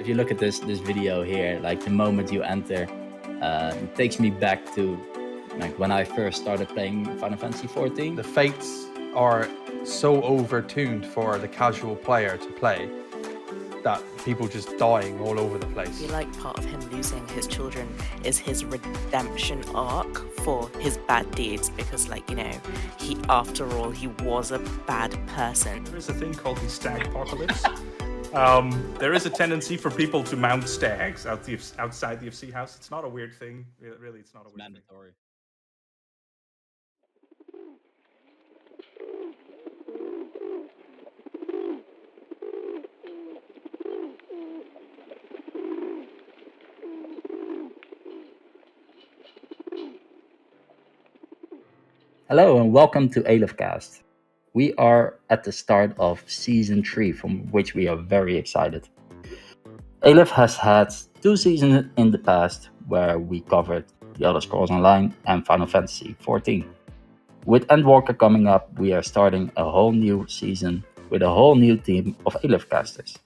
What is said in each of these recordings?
if you look at this video here, like the moment you enter, it takes me back to like when I first started playing Final Fantasy XIV. The fates are so overtuned for the casual player to play that people just dying all over the place. I feel like part of him losing his children is his redemption arc for his bad deeds, because, like, you know, after all, he was a bad person. There is a thing called the stag apocalypse. There is a tendency for people to mount stags outside the FC house. It's not a weird thing. Really, it's not a weird mandatory thing. Hello and welcome to Alith-Cast. We are at the start of Season 3, from which we are very excited. Alith has had 2 seasons in the past where we covered The Elder Scrolls Online and Final Fantasy XIV. With Endwalker coming up, we are starting a whole new season with a whole new team of Alith-Casters.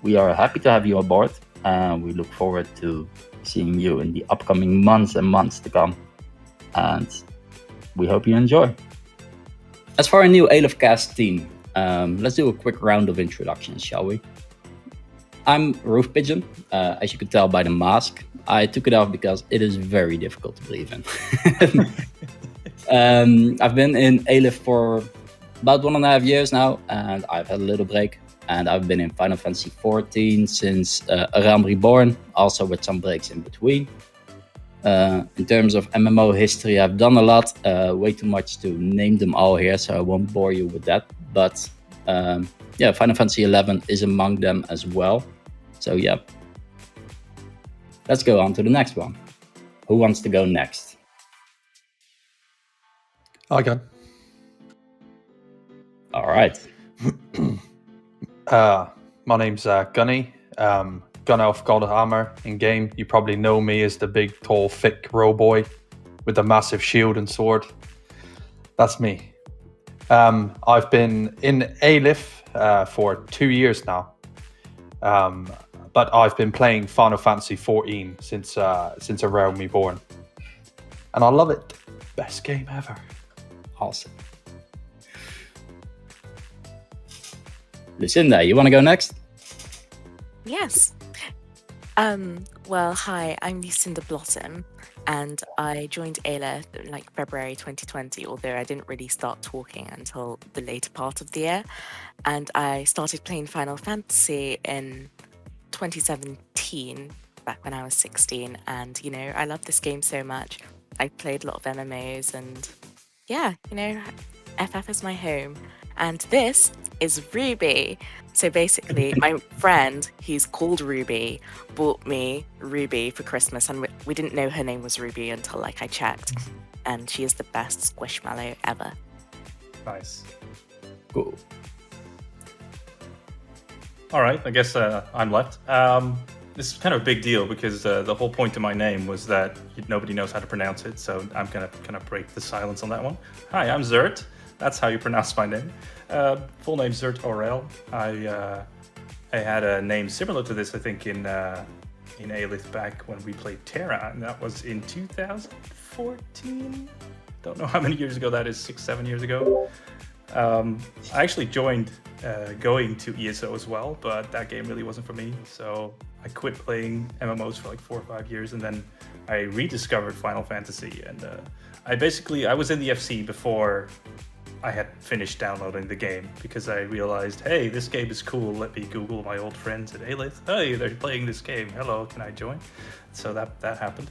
We are happy to have you on board, and we look forward to seeing you in the upcoming months and months to come. And we hope you enjoy. As for our new Alith-Cast team, let's do a quick round of introductions, shall we? I'm Roof Pigeon. As you could tell by the mask, I took it off because it is very difficult to believe in. I've been in Alith for about 1.5 years now, and I've had a little break. And I've been in Final Fantasy XIV since A Realm Reborn, also with some breaks in between. In terms of MMO history, I've done a lot, way too much to name them all here, so I won't bore you with that. But Final Fantasy XI is among them as well. So yeah, let's go on to the next one. Who wants to go next? I can. All right. My name's Gunny. Gun Elf God Hammer in game. You probably know me as the big, tall, thick row boy with the massive shield and sword. That's me. I've been in Alith for 2 years now, but I've been playing Final Fantasy XIV since A Realm Reborn, and I love it. Best game ever. Awesome. Lucinda, you want to go next? Yes. Well, hi, I'm Lucinda Blossom, and I joined Alith like February 2020, although I didn't really start talking until the later part of the year. And I started playing Final Fantasy in 2017, back when I was 16. And, you know, I love this game so much. I played a lot of MMOs, and yeah, you know, FF is my home. And this is Ruby. So basically, my friend, who's called Ruby, bought me Ruby for Christmas, and we didn't know her name was Ruby until like I checked. And she is the best squishmallow ever. Nice. Cool. All right, I guess I'm left. This is kind of a big deal because the whole point of my name was that nobody knows how to pronounce it, so I'm gonna kind of break the silence on that one. Hi, I'm Xaert. That's how you pronounce my name. Full name Xaert Aurel. I had a name similar to this, I think, in Alith back when we played Terra, and that was in 2014. Don't know how many years ago that is, 6-7 years ago. I actually joined going to ESO as well, but that game really wasn't for me, so I quit playing MMOs for like 4 or 5 years, and then I rediscovered Final Fantasy, and I was in the FC before I had finished downloading the game because I realized, hey, this game is cool. Let me Google my old friends at Alith. Hey, they're playing this game. Hello, can I join? So that happened.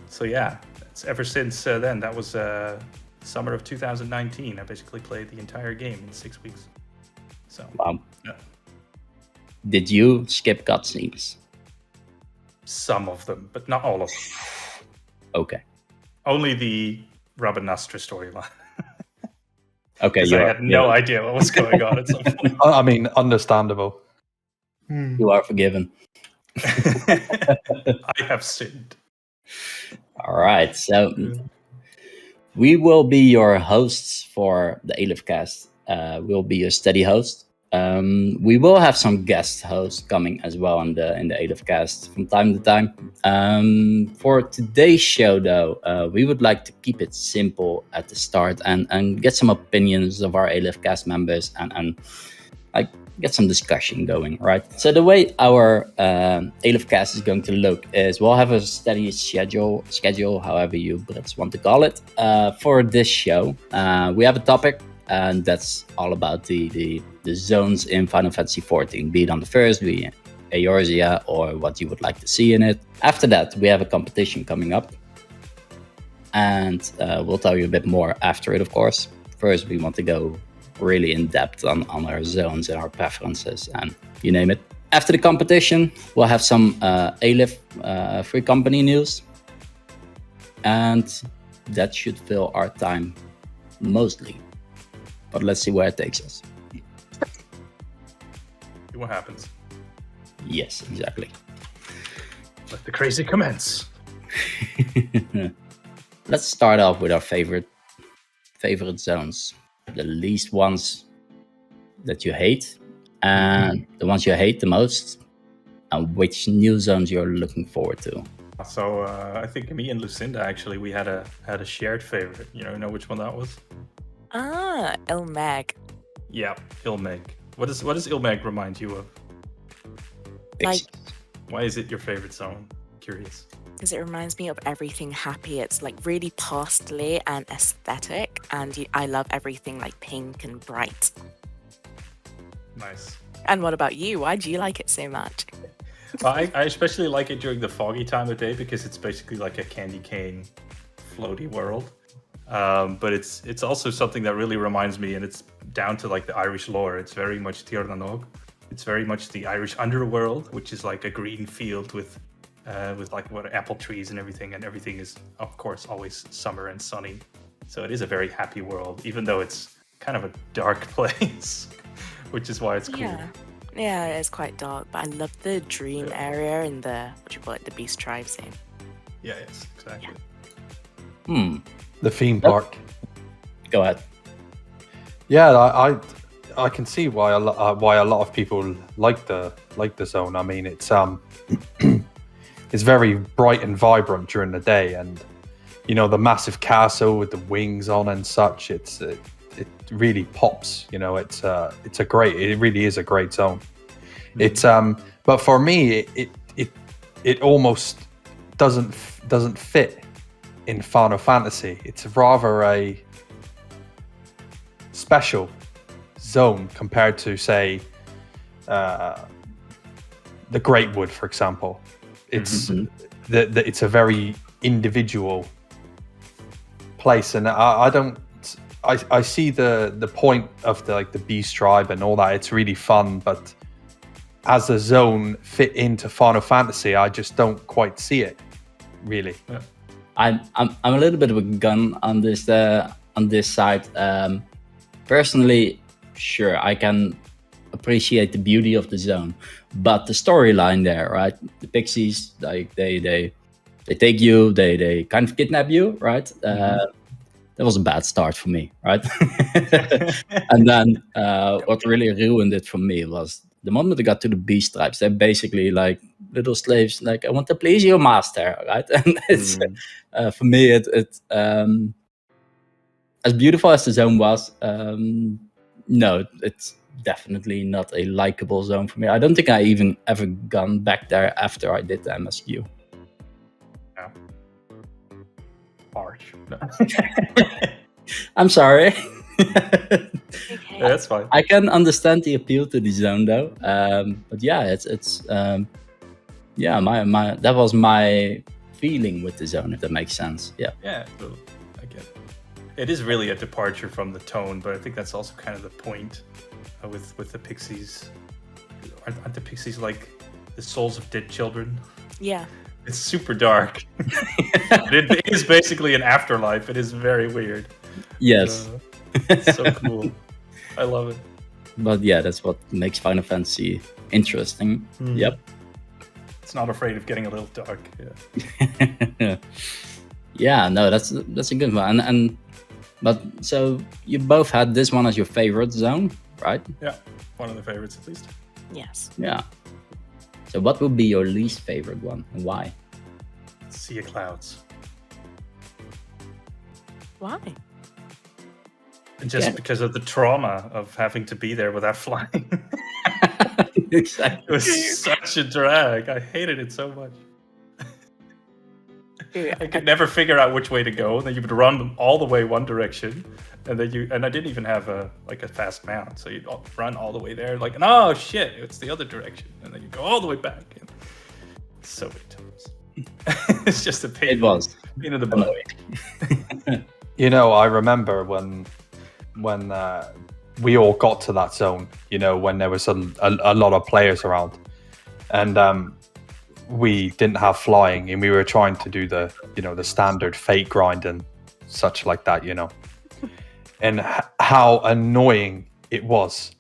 So yeah, ever since then, that was summer of 2019. I basically played the entire game in 6 weeks. So Wow. Yeah. Did you skip cutscenes? Some of them, but not all of them. Okay. Only the Robin Nastra storyline. Okay, I had no idea what was going on at some point. I mean, understandable. You are forgiven. I have sinned. All right, so we will be your hosts for the Alith-Cast. We'll be your steady host. We will have some guest hosts coming as well in the Alith-Cast from time to time. For today's show, though, we would like to keep it simple at the start and get some opinions of our Alith-Cast members and like get some discussion going, right? So the way our Alith-Cast is going to look is we'll have a steady schedule, however you Brits want to call it. For this show, we have a topic, and that's all about the zones in Final Fantasy XIV, be it on the first, be it Eorzea, or what you would like to see in it. After that, we have a competition coming up, and we'll tell you a bit more after it, of course. First, we want to go really in depth on our zones and our preferences and you name it. After the competition, we'll have some Alith free company news, and that should fill our time mostly. But let's see where it takes us. See what happens. Yes, exactly. Let the crazy commence. Let's start off with our favorite zones. The least ones that you hate, and the ones you hate the most, and which new zones you're looking forward to. So I think me and Lucinda actually we had a shared favorite. You know which one that was? Ilmeg. Yeah, Ilmeg. What does Ilmeg remind you of? Like, Why is it your favorite zone? Curious. because it reminds me of everything happy. It's like really pastely and aesthetic, and I love everything like pink and bright. Nice. And what about you? Why do you like it so much? Well, I especially like it during the foggy time of day because it's basically like a candy cane floaty world. But it's also something that really reminds me, and it's down to like the Irish lore. It's very much Tír na nÓg. It's very much the Irish underworld, which is like a green field with like what apple trees and everything is of course always summer and sunny. So it is a very happy world, even though it's kind of a dark place, which is why it's cool. Yeah, it is quite dark, but I love the dream area in the the Beast Tribe scene. Yeah, yes, exactly. The theme park. Go ahead. Yeah, I can see why a lot of people like the zone. I mean, it's it's very bright and vibrant during the day, and the massive castle with the wings on and such. It really pops. It really is a great zone. It's but for me, it almost doesn't fit in Final Fantasy. It's rather a special zone compared to, say, the Great Wood, for example. It's it's a very individual place, and I see the point of the Beast Tribe and all that. It's really fun, but as a zone fit into Final Fantasy, I just don't quite see it, really. Yeah. I'm a little bit of a gun on this side. Personally, sure, I can appreciate the beauty of the zone, but the storyline there, right? The pixies, like they take you, they kind of kidnap you, right? That was a bad start for me, right? And then what really ruined it for me was the moment I got to the Beast Tribes. They're basically like little slaves, like, I want to please your master, right? And it's for me, it as beautiful as the zone was, no, it's definitely not a likable zone for me. I don't think I even ever gone back there after I did the MSQ. Yeah. Harsh. No. I'm sorry. Yeah, that's fine. I can understand the appeal to the zone though. But yeah, it's my that was my feeling with the zone, if that makes sense. Yeah. Yeah, I get it. It is really a departure from the tone, but I think that's also kind of the point with the pixies. Aren't the pixies like the souls of dead children? Yeah. It's super dark. It is basically an afterlife. It is very weird. Yes. It's so cool. I love it. But yeah, that's what makes Final Fantasy interesting. Yep. It's not afraid of getting a little dark. Yeah. Yeah, no, that's a good one. But so you both had this one as your favorite zone. right? Yeah, one of the favorites at least. Yes. Yeah. So what would be your least favorite one and why? Sea of Clouds. Why? Just because of the trauma of having to be there without flying. Exactly. It was such a drag. I hated it so much. I could never figure out which way to go. And then you would run all the way one direction, and then I didn't even have a fast mount, so you'd run all the way there, like, oh shit, it's the other direction, and then you go all the way back. And so many times. It's just a pain. It was pain in the butt. You know, I remember when we all got to that zone, you know, when there was a lot of players around, and we didn't have flying, and we were trying to do the standard fate grind and such like that, you know, and how annoying it was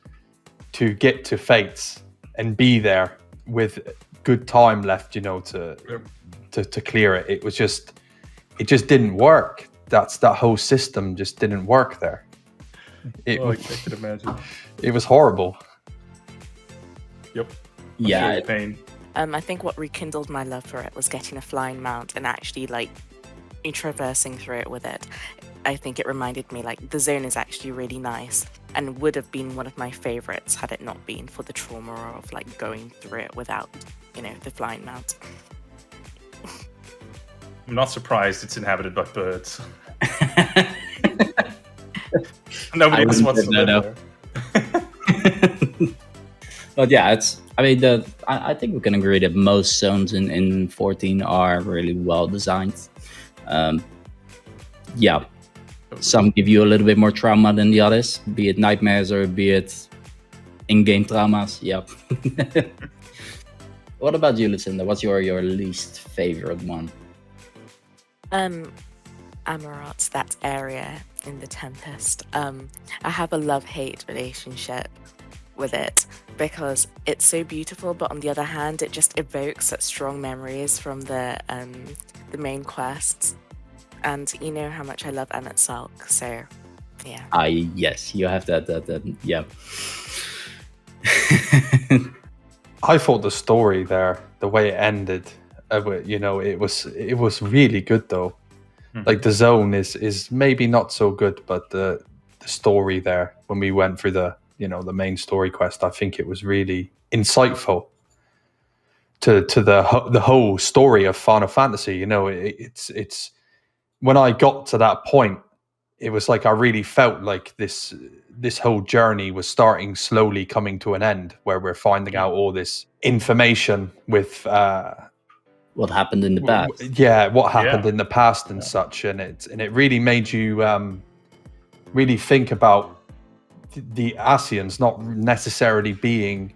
to get to fates and be there with good time left, you know, to clear it. It just didn't work. That whole system just didn't work there. I can imagine. It was horrible. Yep. Yeah. Pain. I think what rekindled my love for it was getting a flying mount and actually like traversing through it with it. I think it reminded me like the zone is actually really nice and would have been one of my favorites had it not been for the trauma of like going through it without, the flying mount. I'm not surprised it's inhabited by birds. Nobody else wants to live there. But yeah, I think we can agree that most zones in 14 are really well designed. Yeah, some give you a little bit more trauma than the others, be it nightmares or be it in-game traumas. Yep. What about you, Lucinda? What's your least favorite one? Amarat, that area in the Tempest. I have a love-hate relationship with it because it's so beautiful, but on the other hand, it just evokes such strong memories from the main quests, and you know how much I love Emmett Salk, so yeah. Yes, you have that yeah. I thought the story there, the way it ended, it was really good though. Like the zone is maybe not so good, but the story there, when we went through the main story quest, I think it was really insightful to the whole story of Final Fantasy. You know, it's when I got to that point, it was like I really felt like this whole journey was starting slowly coming to an end, where we're finding out all this information with what happened in the past. What happened in the past and such, and it really made you really think about the Asians not necessarily being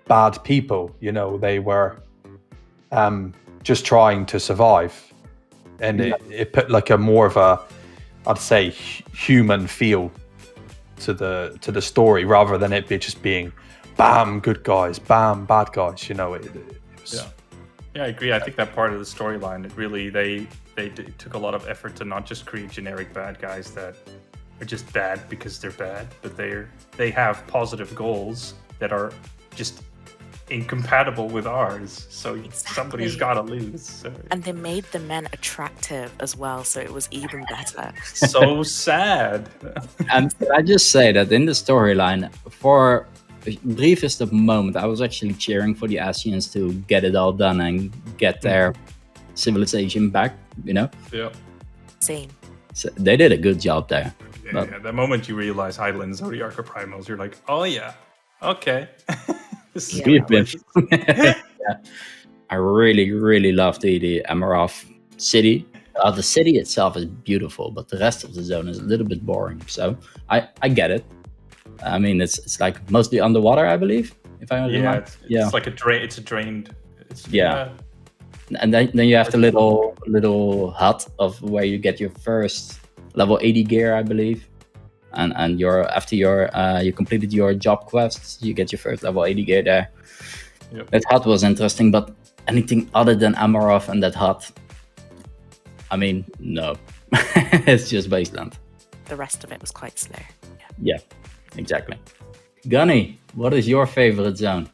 bad people. You know, they were just trying to survive, and it put like a more of a, I'd say, human feel to the story, rather than it be just being bam good guys, bam bad guys. You know, it was. Yeah, I agree. I think that part of the storyline, it really they took a lot of effort to not just create generic bad guys that are just bad because they're bad, but they have positive goals that are just incompatible with ours. So somebody's got to lose. So. And they made the men attractive as well, so it was even better. So sad. And can I just say that in the storyline, for the briefest of moment, I was actually cheering for the Asians to get it all done and get their civilization back, you know? Yeah. Same. So they did a good job there. Yeah, the moment you realize Hydaelyn Zodiac are primals, you're like, oh yeah, okay. This is yeah. I really, really love the Amaroth city. The city itself is beautiful, but the rest of the zone is a little bit boring. So I get it. I mean, it's like mostly underwater, I believe. If I remember. It's like a drain. It's a drained. And then you have the little hut of where you get your first level 80 gear, I believe. And after you completed your job quests, you get your first level 80 gear there. Yep. That hut was interesting, but anything other than Amaroth and that hut, I mean, no. It's just wasteland. The rest of it was quite slow. Yeah, exactly. Gunny, what is your favorite zone?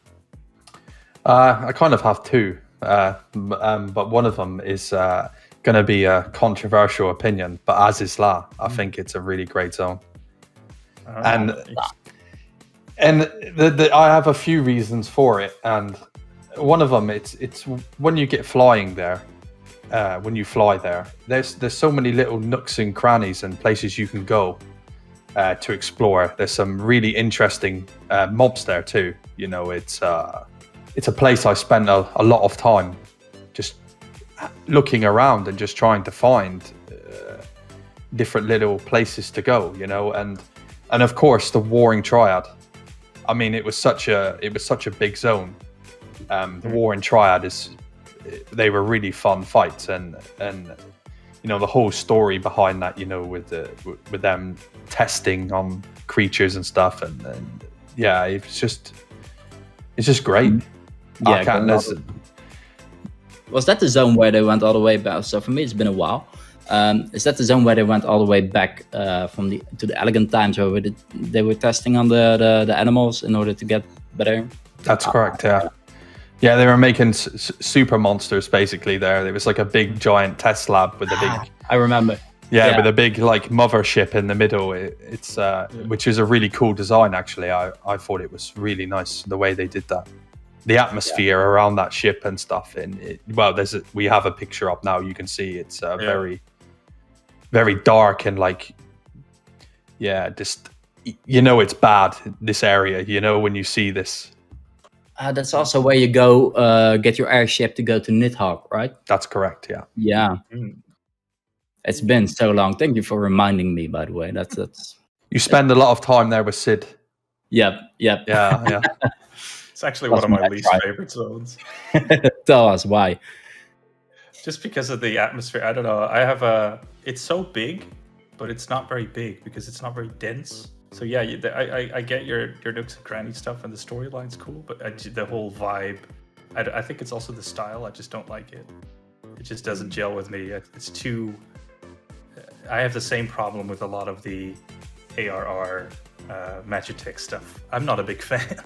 I kind of have two, but one of them is going to be a controversial opinion. But Azizla, I think it's a really great zone, and I have a few reasons for it. And one of them, it's when you get flying there, when you fly there, there's so many little nooks and crannies and places you can go to explore. There's some really interesting mobs there too. You know, it's a place I spent a lot of time just looking around and just trying to find different little places to go, you know, and of course the Warring Triad. I mean, it was such a big zone. The Warring Triad they were really fun fights, and you know, the whole story behind that, you know, with them testing on creatures and stuff, and yeah, it's just great. Yeah, was that the zone where they went all the way back? So for me, it's been a while. Is that the zone where they went all the way back to the Elegant Times, where they were testing on the animals in order to get better? That's correct. Yeah, yeah, they were making super monsters basically. There was like a big giant test lab with a big. I remember. Yeah, with a big like mothership in the middle. It's which is a really cool design actually. I thought it was really nice the way they did that. The atmosphere around that ship and stuff. And we have a picture up now. You can see it's very, very dark and like, yeah, just, you know, it's bad, this area, you know, when you see this. That's also where you go get your airship to go to Nidhogg, right? That's correct. Yeah. Yeah. It's been so long. Thank you for reminding me, by the way. That's. You spend a lot of time there with Sid. Yep. Yeah. It's actually one of my least favorite zones. Tell us why. Just because of the atmosphere. I don't know. It's so big, but it's not very big because it's not very dense. So yeah, I get your nooks and cranny stuff, and the storyline's cool, but the whole vibe, I think it's also the style. I just don't like it. It just doesn't gel with me. It's too. I have the same problem with a lot of the ARR Magitech stuff. I'm not a big fan.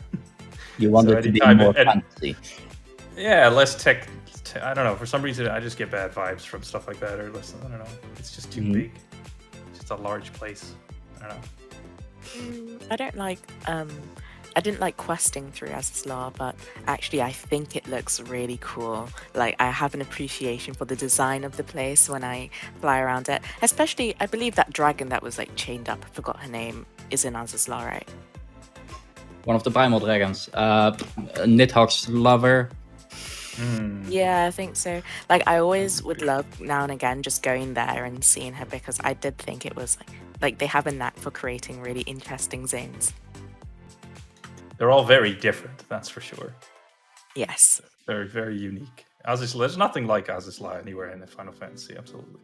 You want it to be more fantasy. Yeah, less tech. I don't know. For some reason, I just get bad vibes from stuff like that. Or less, I don't know. It's just too big. It's just a large place. I don't know. I don't like. I didn't like questing through Azizla, but actually, I think it looks really cool. Like, I have an appreciation for the design of the place when I fly around it. Especially, I believe that dragon that was like chained up. I forgot her name. Is in Azizla, right? One of the primal dragons. Nidhogg's lover. Yeah, I think so. Like, I always would love now and again just going there and seeing her, because I did think it was like they have a knack for creating really interesting zones. They're all very different, that's for sure. Yes. They're very unique. Azizla, there's nothing like Azizla anywhere in the Final Fantasy, absolutely.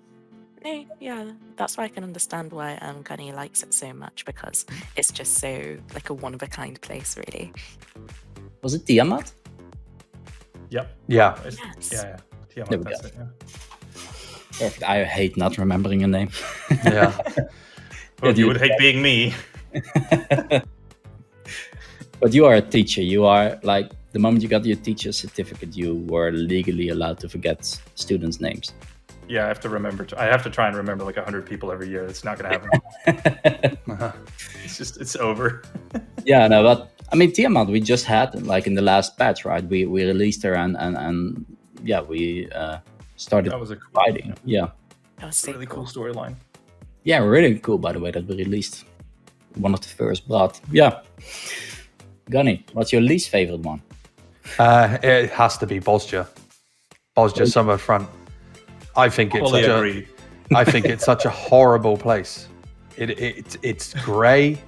No, yeah, that's why I can understand why Gunny likes it so much, because it's just so like a one-of-a-kind place, really. Was it Tiamat? Yep. Yeah. Yes. Yeah. Tiamat, that's it, yeah. Perfect. I hate not remembering a name. Yeah. Well, you would hate being me. But you are a teacher. You are like, the moment you got your teacher's certificate, you were legally allowed to forget students' names. Yeah, I have to remember. I have to try and remember like 100 people every year. It's not going to happen. It's over. Yeah, no, but I mean, Tiamat, we just had like in the last patch, right? We released her and yeah, we started That was a cool, fighting. Yeah. That was so really cool storyline. Yeah, really cool, by the way, that we released. One of the first, but yeah. Gunny, what's your least favorite one? It has to be Bosja. Bosja Summerfront. I think it's such a horrible place. It's grey,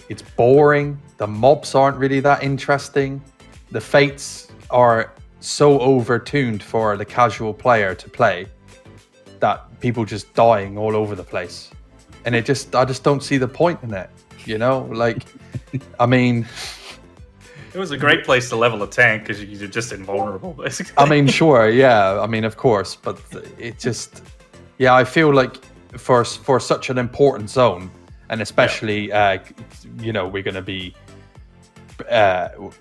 it's boring, the mobs aren't really that interesting. The fates are so overtuned for the casual player to play that people just dying all over the place. And I just don't see the point in it, you know? Like, I mean, it was a great place to level a tank because you're just invulnerable, basically. I mean, sure, yeah. I mean, of course, but it just, yeah, I feel like for such an important zone, and especially, you know, we're going to be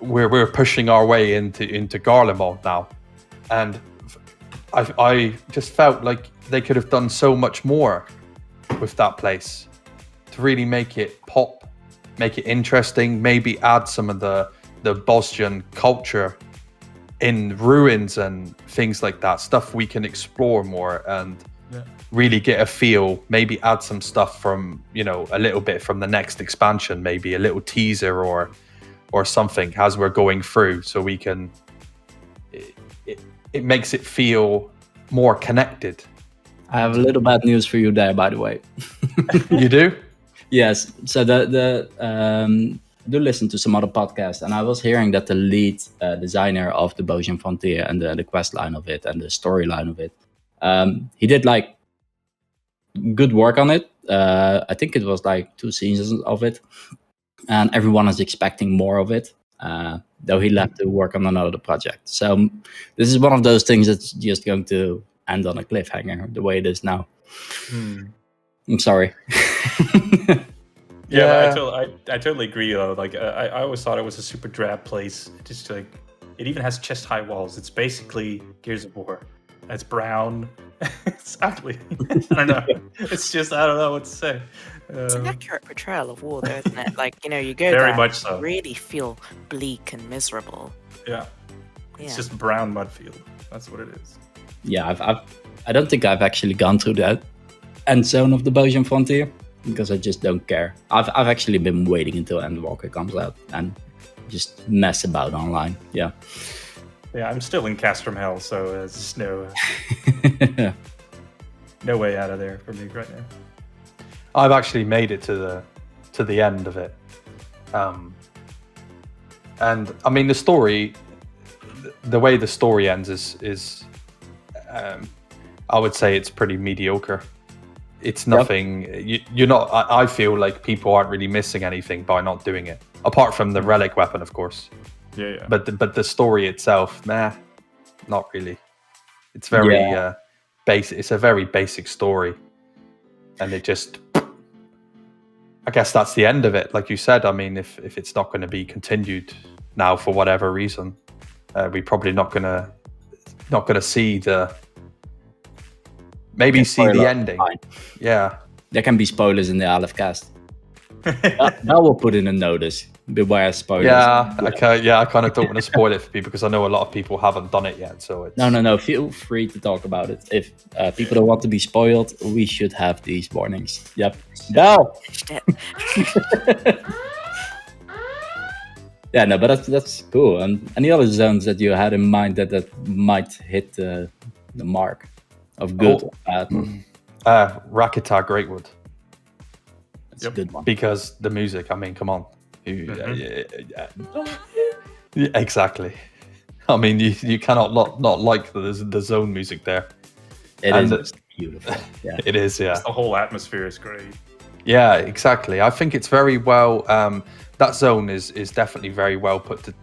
we're pushing our way into Garlemald now, and I just felt like they could have done so much more with that place to really make it pop, make it interesting, maybe add some of the Bosnian culture in ruins and things like that, stuff we can explore more and really get a feel, maybe add some stuff from, a little bit from the next expansion, maybe a little teaser or something as we're going through, so we can, it makes it feel more connected. I have a little bad news for you there, by the way. You do? Yes. So do listen to some other podcasts, and I was hearing that the lead designer of the Bosnian Frontier and the quest line of it and the storyline of it, he did like good work on it. I think it was like 2 seasons of it, and everyone is expecting more of it. Though he left to work on another project. So this is one of those things that's just going to end on a cliffhanger, the way it is now. I'm sorry. Yeah, I totally agree though. Like I always thought it was a super drab place. Just like it even has chest high walls. It's basically Gears of War. It's brown. It's ugly. I don't know. It's just I don't know what to say. It's an accurate portrayal of war, though, isn't it? Like, you go Very there, much so. you really feel bleak and miserable. Yeah. It's just brown mud field. That's what it is. Yeah, I don't think I've actually gone through that end zone of the Bosnian Frontier because I just don't care. I've actually been waiting until Endwalker comes out and just mess about online. Yeah. Yeah, I'm still in Castrum Hell, so there's just no way out of there for me right now. I've actually made it to the end of it, and I mean the story, the way the story ends is I would say it's pretty mediocre. It's nothing. You're not. I feel like people aren't really missing anything by not doing it, apart from the relic weapon, of course. Yeah. But the story itself, not really. It's very basic. It's a very basic story, and it just. I guess that's the end of it. Like you said, I mean, if it's not going to be continued now for whatever reason, we're probably not gonna see the. Maybe see the ending. Fine. Yeah. There can be spoilers in the Alith-Cast. I will put in a notice. Beware spoilers. Yeah, I kind of don't want to spoil it for people because I know a lot of people haven't done it yet. So it's... No. Feel free to talk about it. If people don't want to be spoiled, we should have these warnings. Yep. No. Yeah, no, but that's cool. And any other zones that you had in mind that might hit the mark of good? Rakita Greatwood. That's a good one. Because the music, I mean, come on. Exactly. I mean, you cannot not like the zone music there. It is beautiful. Yeah. It is, yeah. The whole atmosphere is great. Yeah, exactly. I think it's very well. That zone is definitely very well put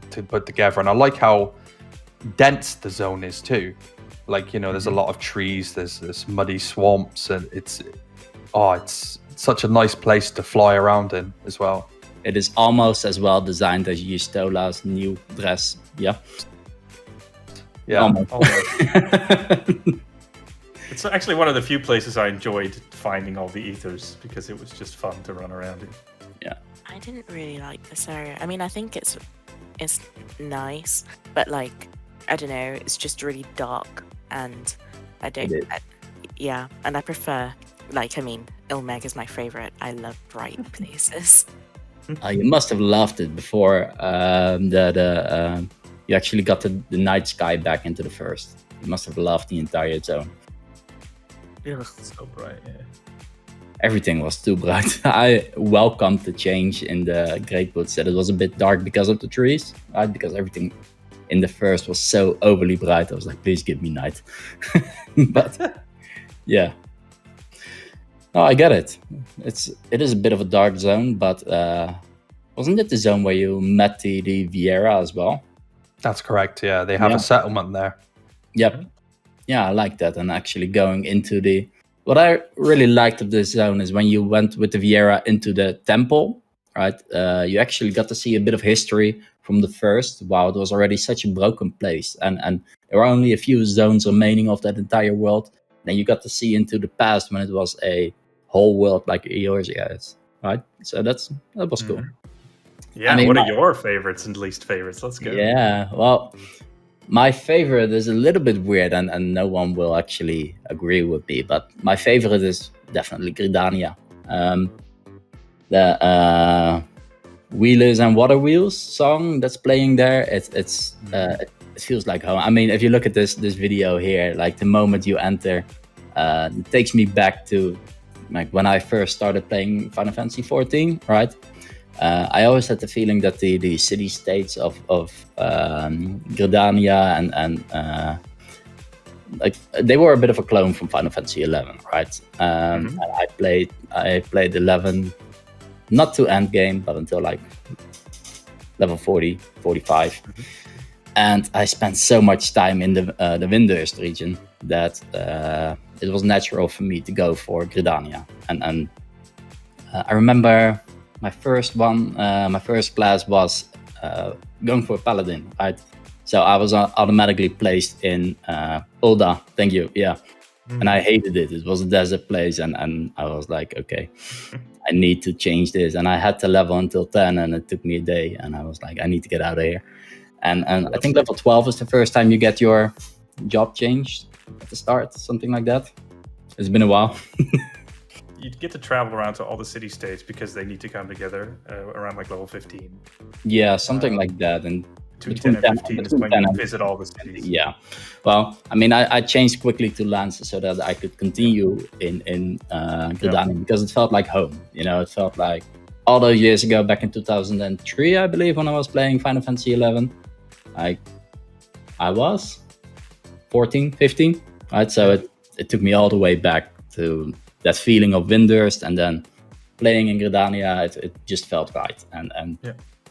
together, and I like how dense the zone is too. Like, there's a lot of trees. There's muddy swamps, and it's such a nice place to fly around in as well. It is almost as well designed as Justola's new dress. Yeah. Yeah. Almost. It's actually one of the few places I enjoyed finding all the ethers because it was just fun to run around in. Yeah. I didn't really like this area. I mean, I think it's nice, but like, I don't know, it's just really dark, and I don't. And I prefer, like, I mean, Ilmeg is my favorite. I love bright places. You must have loved it before you actually got the night sky back into the first. You must have loved the entire zone. It's so bright, yeah. Everything was too bright. I welcomed the change in the Great Woods that it was a bit dark because of the trees, right? Because everything in the first was so overly bright. I was like, please give me night. But yeah. No, I get it. It is a bit of a dark zone, but wasn't it the zone where you met the Vieira as well? That's correct. Yeah, they have a settlement there. Yep. Yeah, I like that. And actually going into what I really liked of this zone is when you went with the Vieira into the temple, right? You actually got to see a bit of history from the first, wow, it was already such a broken place, and there were only a few zones remaining of that entire world. Then you got to see into the past when it was a whole world like Eorzea is, right? So that was cool. Yeah, I mean, what are your favorites and least favorites? Let's go. Yeah, well, my favorite is a little bit weird, and no one will actually agree with me, but my favorite is definitely Gridania. The Wheelers and Water Wheels song that's playing there, it feels like home. I mean, if you look at this video here, like the moment you enter, it takes me back to like when I first started playing Final Fantasy XIV, right? I always had the feeling that the city states of Gridania and like they were a bit of a clone from Final Fantasy XI, right? And I played 11, not to end game, but until like level 40, 45. And I spent so much time in the Windhurst region that it was natural for me to go for Gridania. And I remember my first class was going for Paladin, right? So I was automatically placed in Ulda, thank you, yeah. And I hated it. It was a desert place, and I was like, okay, I need to change this. And I had to level until 10, and it took me a day, and I was like, I need to get out of here. And I think level 12 is the first time you get your job changed at the start, something like that. It's been a while. You get to travel around to all the city states because they need to come together around like level 15. Yeah, something like that. And between 10 and 15 is when you visit all the cities. Yeah. Well, I mean, I changed quickly to Lance so that I could continue in Gridania because it felt like home. You know, it felt like all those years ago, back in 2003, I believe, when I was playing Final Fantasy XI. I was 14, 15, right? So it took me all the way back to that feeling of Windhurst, and then playing in Gridania, it just felt right. And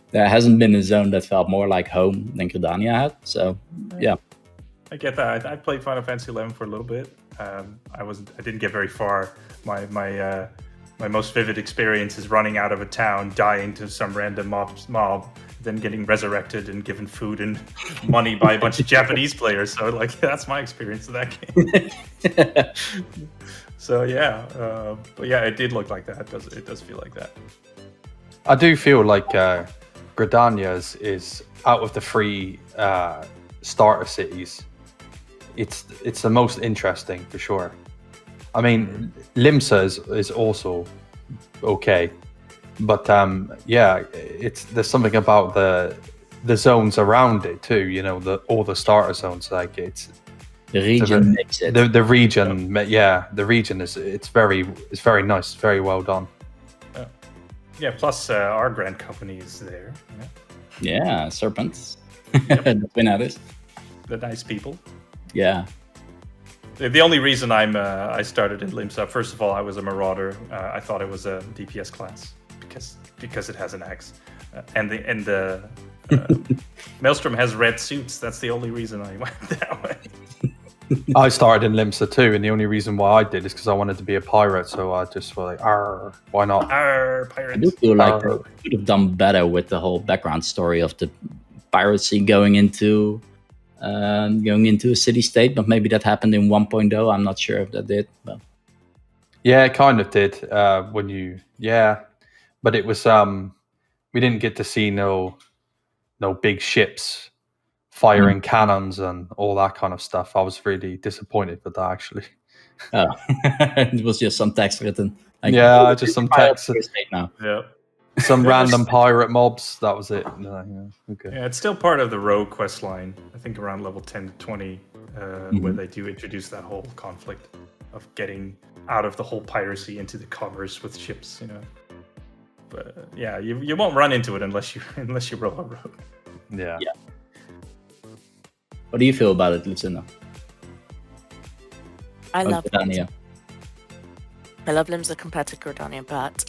there hasn't been a zone that felt more like home than Gridania had. So yeah. I get that. I played Final Fantasy XI for a little bit. I didn't get very far. My most vivid experience is running out of a town, dying to some random mob, then getting resurrected and given food and money by a bunch of Japanese players. So like that's my experience of that game. So yeah, but yeah, it did look like that. It does feel like that. I do feel like Gridania is out of the three starter cities. It's the most interesting for sure. I mean, Limsa is also okay, but there's something about the zones around it too. You know, all the starter zones, like the region makes it. The region, the region is very nice, very well done. Yeah. Plus, our Grand Company is there. Yeah, Serpents, the Twin-Adders, the nice people. Yeah. The only reason I started in Limsa, first of all, I was a Marauder. I thought it was a DPS class because it has an axe, and the Maelstrom has red suits. That's the only reason I went that way. I started in Limsa too, and the only reason why I did is because I wanted to be a pirate. So I just was like, "Arr, why not?" Arr, pirates. I do feel like they could have done better with the whole background story of the piracy going into a city state, but maybe that happened in 1.0. I'm not sure if that did. But yeah, it kind of did. But it was we didn't get to see no big ships firing cannons and all that kind of stuff. I was really disappointed with that, actually. Oh, it was just some text written. Like, just some text. Now. Yeah. Some random pirate mobs. That was it. Okay. Yeah, it's still part of the Rogue quest line. I think around level 10 to 20, where they do introduce that whole conflict of getting out of the whole piracy into the commerce with ships. You know, but you won't run into it unless you roll a rogue. Yeah. What do you feel about it, Lucinda? I love Gridania. I love Limsa compared to Gridania, but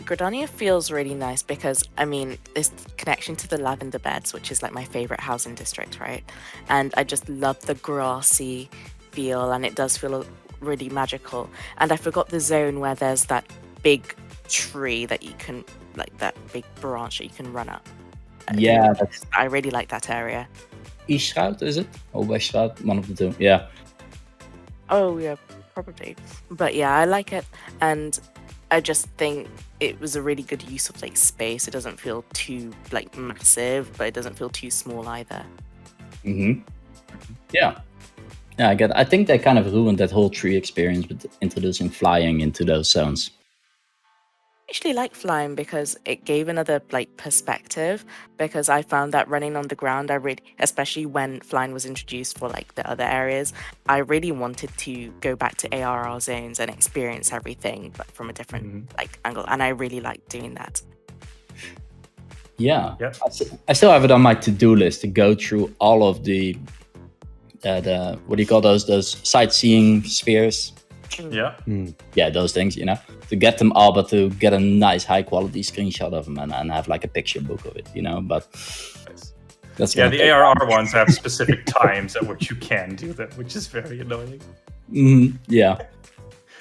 Gridania feels really nice because, I mean, this connection to the lavender beds, which is like my favorite housing district, right? And I just love the grassy feel, and it does feel really magical. And I forgot the zone where there's that big tree that you can, like that big branch that you can run up. Yeah, that's I really like that area. East-Schrout, is it? Or West-Schrout? One of the two. Yeah. Oh yeah, probably. But yeah, I like it, and I just think it was a really good use of like space. It doesn't feel too like massive, but it doesn't feel too small either. Mm-hmm. Yeah. Yeah, I think they kind of ruined that whole tree experience with introducing flying into those zones. I actually like flying because it gave another like perspective, because I found that running on the ground, I really, especially when flying was introduced for like the other areas, I really wanted to go back to ARR zones and experience everything but from a different like angle, and I really like doing that. Yeah. Yep. I still have it on my to-do list to go through all of the what do you call those sightseeing spheres? Yeah. Yeah, those things, you know, to get them all, but to get a nice high quality screenshot of them and have like a picture book of it, you know. But that's Yeah, gonna the take ARR time. ones have specific times at which you can do that, which is very annoying. Yeah.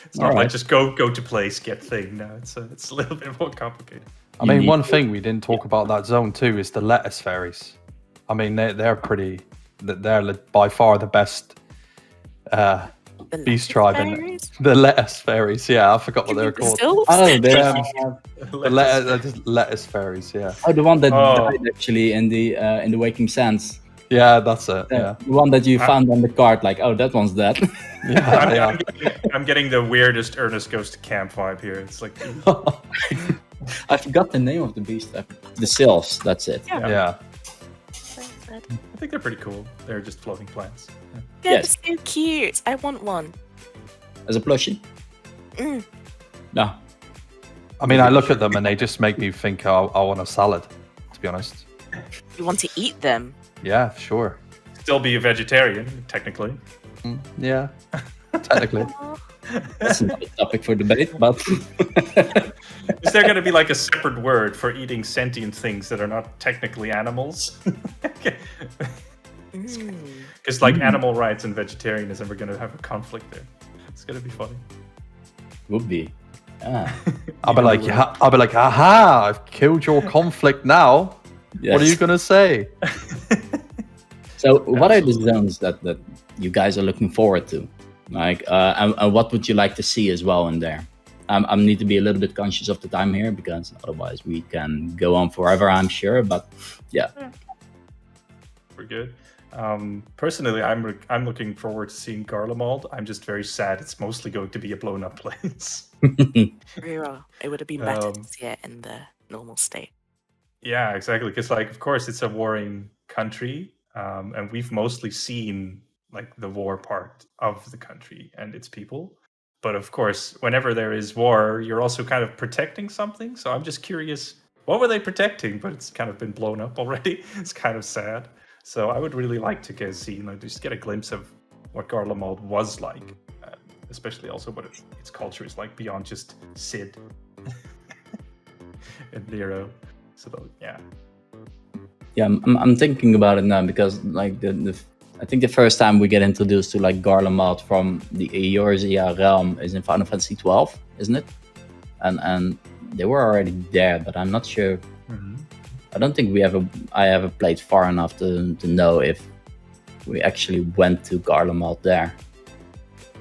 It's not All like right. just go to place, get thing. No, it's a little bit more complicated. I You mean, need one to- thing we didn't talk about that zone too is the lettuce fairies. I mean, they're pretty. They're by far the best The beast lettuce tribe in fairies? the lettuce fairies. Yeah, I forgot what You they were mean the called. sylphs? Oh, they Um, have, The lettuce fairies. Yeah, the one that Oh. died actually in the Waking Sands. yeah, that's it. Yeah, The one that you I- found on the card, like, oh, that one's dead. yeah, I'm getting the weirdest Ernest Goes to Camp vibe here. It's like, I forgot the name of the beast. The sylphs, that's it. Yeah. yeah. I think they're pretty cool. They're just floating plants. Yeah, Yes. they're so cute. I want one. As a plushie? Mm. No. I mean, I look at them and they just make me think I want a salad. To be honest. You want to eat them? Yeah, sure. Still be a vegetarian, technically. Yeah, technically. That's not a topic for debate, but Is there going to be like a separate word for eating sentient things that are not technically animals? Because like animal rights and vegetarianism are going to have a conflict there. It's going to be funny. would be. Yeah. I'll be like, yeah, I'll be like, aha! I've killed your conflict now. Yes. What are you gonna say? So, what are the zones that you guys are looking forward to? Like, and what would you like to see as well in there? I need to be a little bit conscious of the time here because otherwise we can go on forever, I'm sure. But yeah, We're good. Personally, I'm looking forward to seeing Garlemald. I'm just very sad. It's mostly going to be a blown up place. Real. It would have been better Um, to see it in the normal state. Yeah, exactly. Because like, of course, it's a warring country, and we've mostly seen like the war part of the country and its people. But of course, whenever there is war, you're also kind of protecting something. So I'm just curious, what were they protecting? But it's kind of been blown up already. It's kind of sad. So I would really like to just get a glimpse of what Garlemald was like, especially also what its culture is like beyond just Cid and Nero. So yeah. yeah, I'm thinking about it now because like I think the first time we get introduced to like Garlemald from the Eorzea realm is in Final Fantasy XII, isn't it? And they were already there, but I'm not sure. I don't think I ever played far enough to know if we actually went to Garlemald there.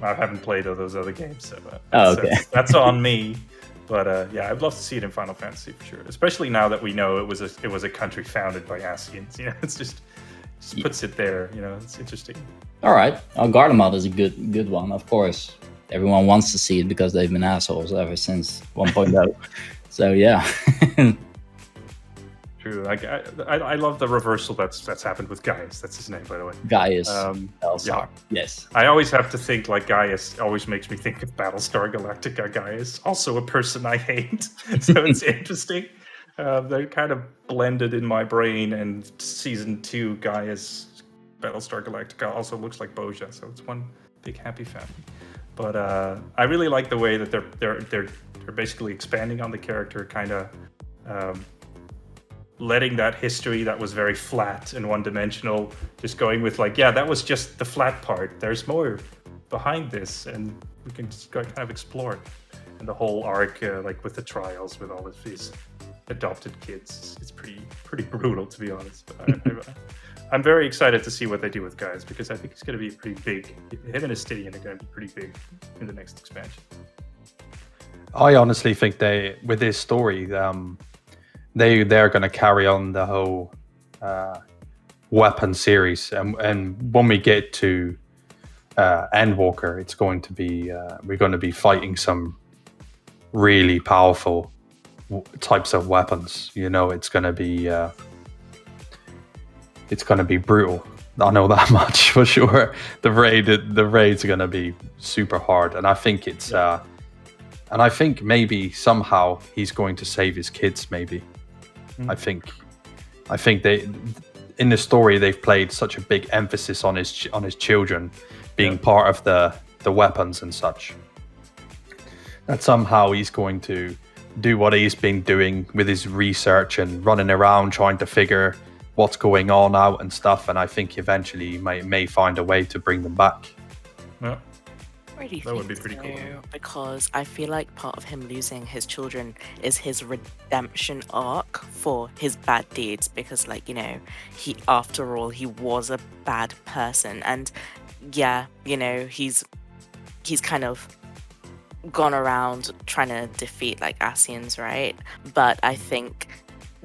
I haven't played all those other games, so okay. that's on me. But yeah, I'd love to see it in Final Fantasy for sure. Especially now that we know it was a country founded by Ascians. You know, it's just puts it there. You know, it's interesting. All right, Garlemald is a good one, of course. Everyone wants to see it because they've been assholes ever since 1.0. So yeah. True. Like I love the reversal that's happened with Gaius. That's his name, by the way. Gaius. Yeah. Yes. I always have to think like Gaius always makes me think of Battlestar Galactica Gaius, also a person I hate. So it's interesting. They're kind of blended in my brain, and season 2 Gaius Battlestar Galactica also looks like Boja, so it's one big happy family. But I really like the way that they're basically expanding on the character, kind of letting that history that was very flat and one-dimensional, just going with like, yeah, that was just the flat part. There's more behind this, and we can just kind of explore it. And the whole arc, like with the trials, with all of these adopted kids. It's pretty brutal, to be honest. I'm very excited to see what they do with Guys, because I think it's going to be pretty big. Him and Astidian are going to be pretty big in the next expansion. I honestly think with this story, they're going to carry on the whole weapon series, and when we get to Endwalker, it's going to be we're going to be fighting some really powerful types of weapons. It's going to be brutal. I know that much for sure. The raids are going to be super hard, and I think it's and I think maybe somehow he's going to save his kids. Maybe I think they, in the story, they've played such a big emphasis on his children being part of the weapons and such, that somehow he's going to do what he's been doing with his research and running around trying to figure what's going on out and stuff, and I think eventually he may find a way to bring them back. Yeah. That would be pretty cool. Because I feel like part of him losing his children is his redemption arc for his bad deeds, because he, after all, he was a bad person, and he's kind of gone around trying to defeat Asians, right? But I think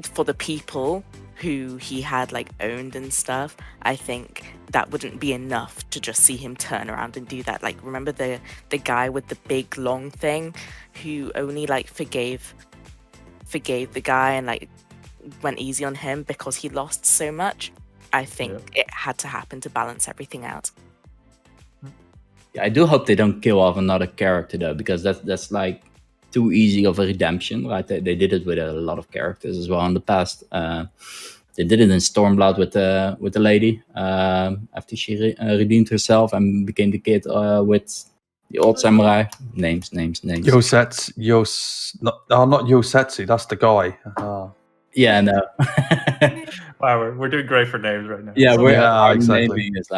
for the people who he had owned and stuff, I think that wouldn't be enough to just see him turn around and do that. Remember the guy with the big long thing who only forgave the guy and went easy on him because he lost so much? I think it had to happen to balance everything out. Yeah, I do hope they don't kill off another character though, because that's too easy of a redemption, right? They did it with a lot of characters as well in the past. They did it in Stormblood with the lady after she redeemed herself and became the kid with the old samurai. Names. Not Yosetsu. That's the guy. Yeah, no. Wow, we're doing great for names right now. Yeah, exactly. Naming is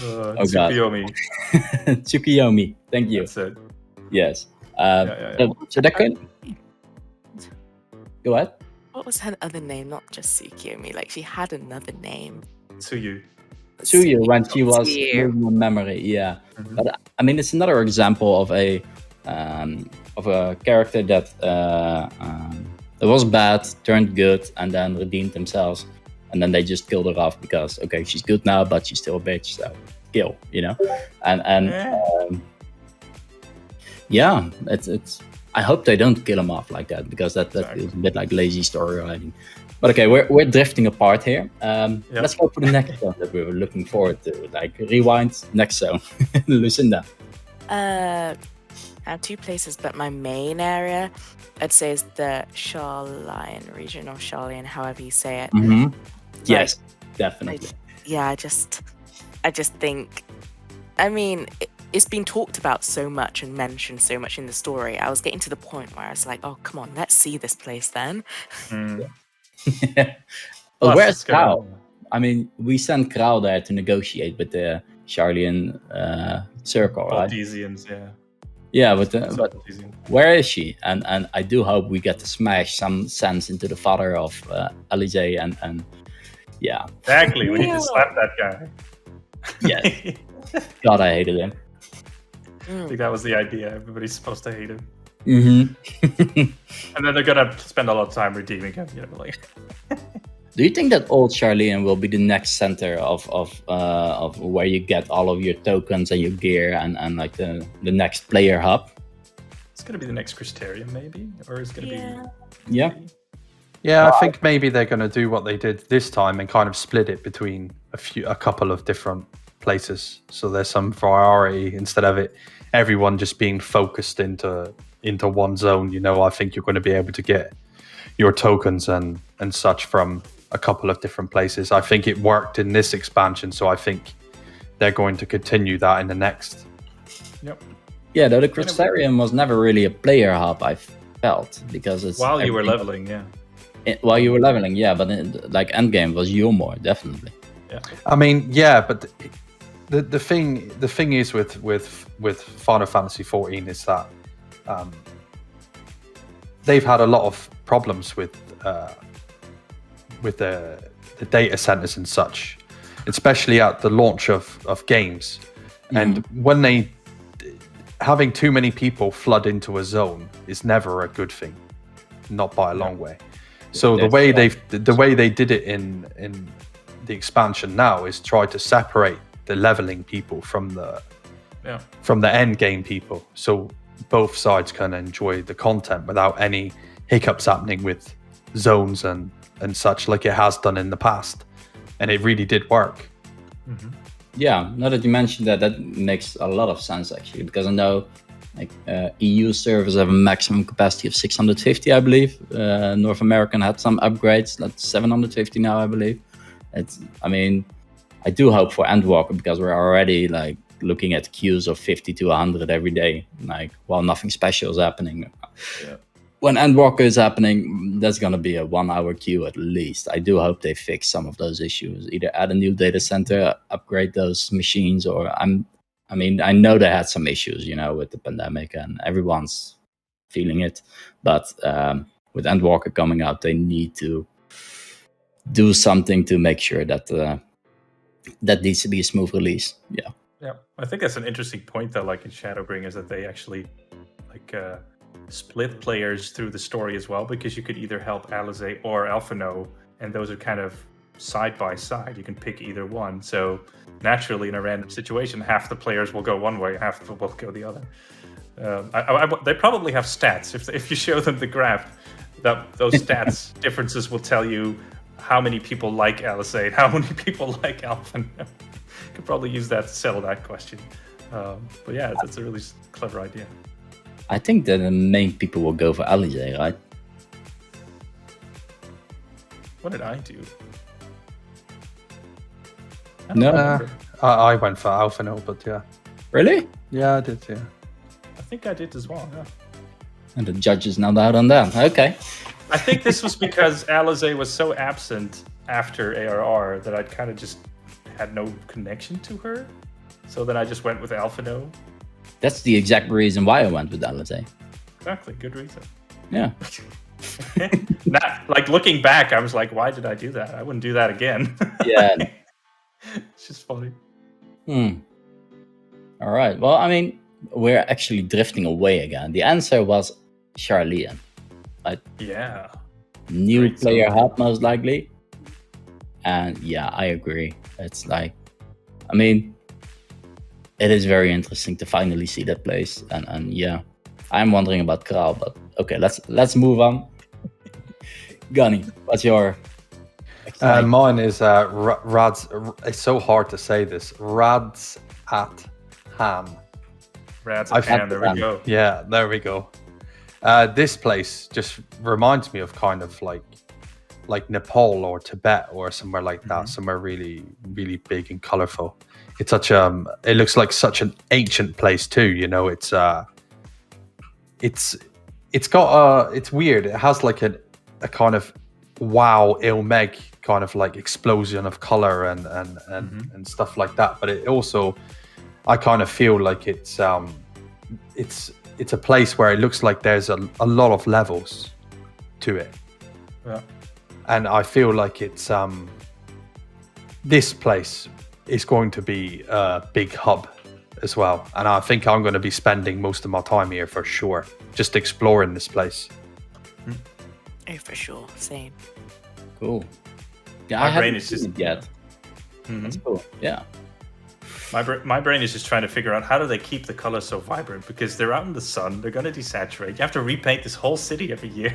oh god. Tsukiyomi. Tsukiyomi. Thank you. That's it. Yes. Yeah. So that can go ahead. What was her other name? Not just Tsukiyomi. She had another name. Tsuyu, when she was Tsuyu. losing memory, yeah. Mhm. But I mean, it's another example of a character that was bad, turned good, and then redeemed themselves, and then they just killed her off because she's good now, but she's still a bitch, so kill, it's. I hope they don't kill him off like that, because that is a bit like lazy story writing. But okay, we're drifting apart here. Let's go for the next zone that we were looking forward to. Rewind, next zone. Lucinda. I have two places, but my main area, I'd say, is the Charlian region, or Charlian, however you say it. Mm-hmm. Yes, definitely. I just think, it's been talked about so much and mentioned so much in the story. I was getting to the point where I was like, oh, come on, let's see this place then. Well, where's Krau? We sent Krau there to negotiate with the Charlian circle, right? Baltesians, yeah. Yeah, but where is she? And I do hope we get to smash some sense into the father of Alice and yeah. Exactly, we need to slap that guy. Yes. God, I hated him. I think that was the idea. Everybody's supposed to hate him. Mm-hmm. And then they're gonna spend a lot of time redeeming him. Do you think that old Charlian will be the next center of where you get all of your tokens and your gear and the next player hub? It's gonna be the next Crystarium, maybe, or it's gonna be. Yeah. Yeah, I think maybe they're going to do what they did this time and kind of split it between a couple of different places. So there's some variety instead of everyone just being focused into one zone. I think you're going to be able to get your tokens and such from a couple of different places. I think it worked in this expansion, so I think they're going to continue that in the next. Yep. Yeah, though the Crystarium was never really a player hub, I felt, because it's while you were leveling, yeah. While you were leveling, yeah, but endgame was Yulmore, definitely. Yeah. But the thing is with Final Fantasy XIV is that they've had a lot of problems with the data centers and such, especially at the launch of games. And when they having too many people flood into a zone is never a good thing, not by a long way. So the way they did it in the expansion now is try to separate the leveling people from the end game people, so both sides can enjoy the content without any hiccups happening with zones and such, like it has done in the past, and it really did work. Yeah, now that you mentioned that, that makes a lot of sense actually, because I know like EU servers have a maximum capacity of 650, I believe. North American had some upgrades, that's 750 now, I believe. I do hope for Endwalker, because we're already like looking at queues of 50 to 100 every day, like while nothing special is happening. Yeah. When Endwalker is happening, there's going to be a 1 hour queue at least. I do hope they fix some of those issues, either add a new data center, upgrade those machines, or I know they had some issues, with the pandemic, and everyone's feeling it. But with Endwalker coming out, they need to do something to make sure that that needs to be a smooth release. Yeah. Yeah, I think that's an interesting point though, like in Shadowbringers, that they actually split players through the story as well, because you could either help Alizé or Alphinaud, and those are kind of side by side. You can pick either one. So naturally, in a random situation, half the players will go one way, half will go the other. They probably have stats. If you show them the graph, those stats differences will tell you how many people like Alizé, how many people like Alphinaud. Could probably use that to settle that question. But yeah, that's a really clever idea. I think that the main people will go for Alizé, right? What did I do? I went for Alphinaud, but yeah. Really? Yeah, I did, yeah. I think I did as well, yeah. And the judges now out on that. Okay. I think this was because Alizé was so absent after ARR that I'd kind of just had no connection to her. So then I just went with Alphinaud. That's the exact reason why I went with Alizé. Exactly, good reason. Yeah. Like looking back, I was like, why did I do that? I wouldn't do that again. Yeah. It's just funny. All right. Well, we're actually drifting away again. The answer was Charlian. Yeah. New Great player song. hub, most likely. And yeah, I agree. It's like, it is very interesting to finally see that place. And yeah, I'm wondering about Kral, but okay, let's move on. Gunny, what's your... Mine is Rads. It's so hard to say this. Rads at Ham. Rads at Ham, there we go. Yeah, there we go. This place just reminds me of kind of like Nepal or Tibet or somewhere like that, somewhere really, really big and colorful. It's such it looks like such an ancient place too. It's weird. It has like a kind of wow Ilmeg kind of like explosion of color and stuff like that. But it also, I kind of feel like it's a place where it looks like there's a lot of levels to it. Yeah. And I feel like it's this place is going to be a big hub as well. And I think I'm going to be spending most of my time here for sure, just exploring this place. Oh, for sure. Same. Cool. Yeah, My I brain haven't is just- seen it yet. That's cool. Yeah. My brain is just trying to figure out how do they keep the color so vibrant, because they're out in the sun, they're going to desaturate. You have to repaint this whole city every year.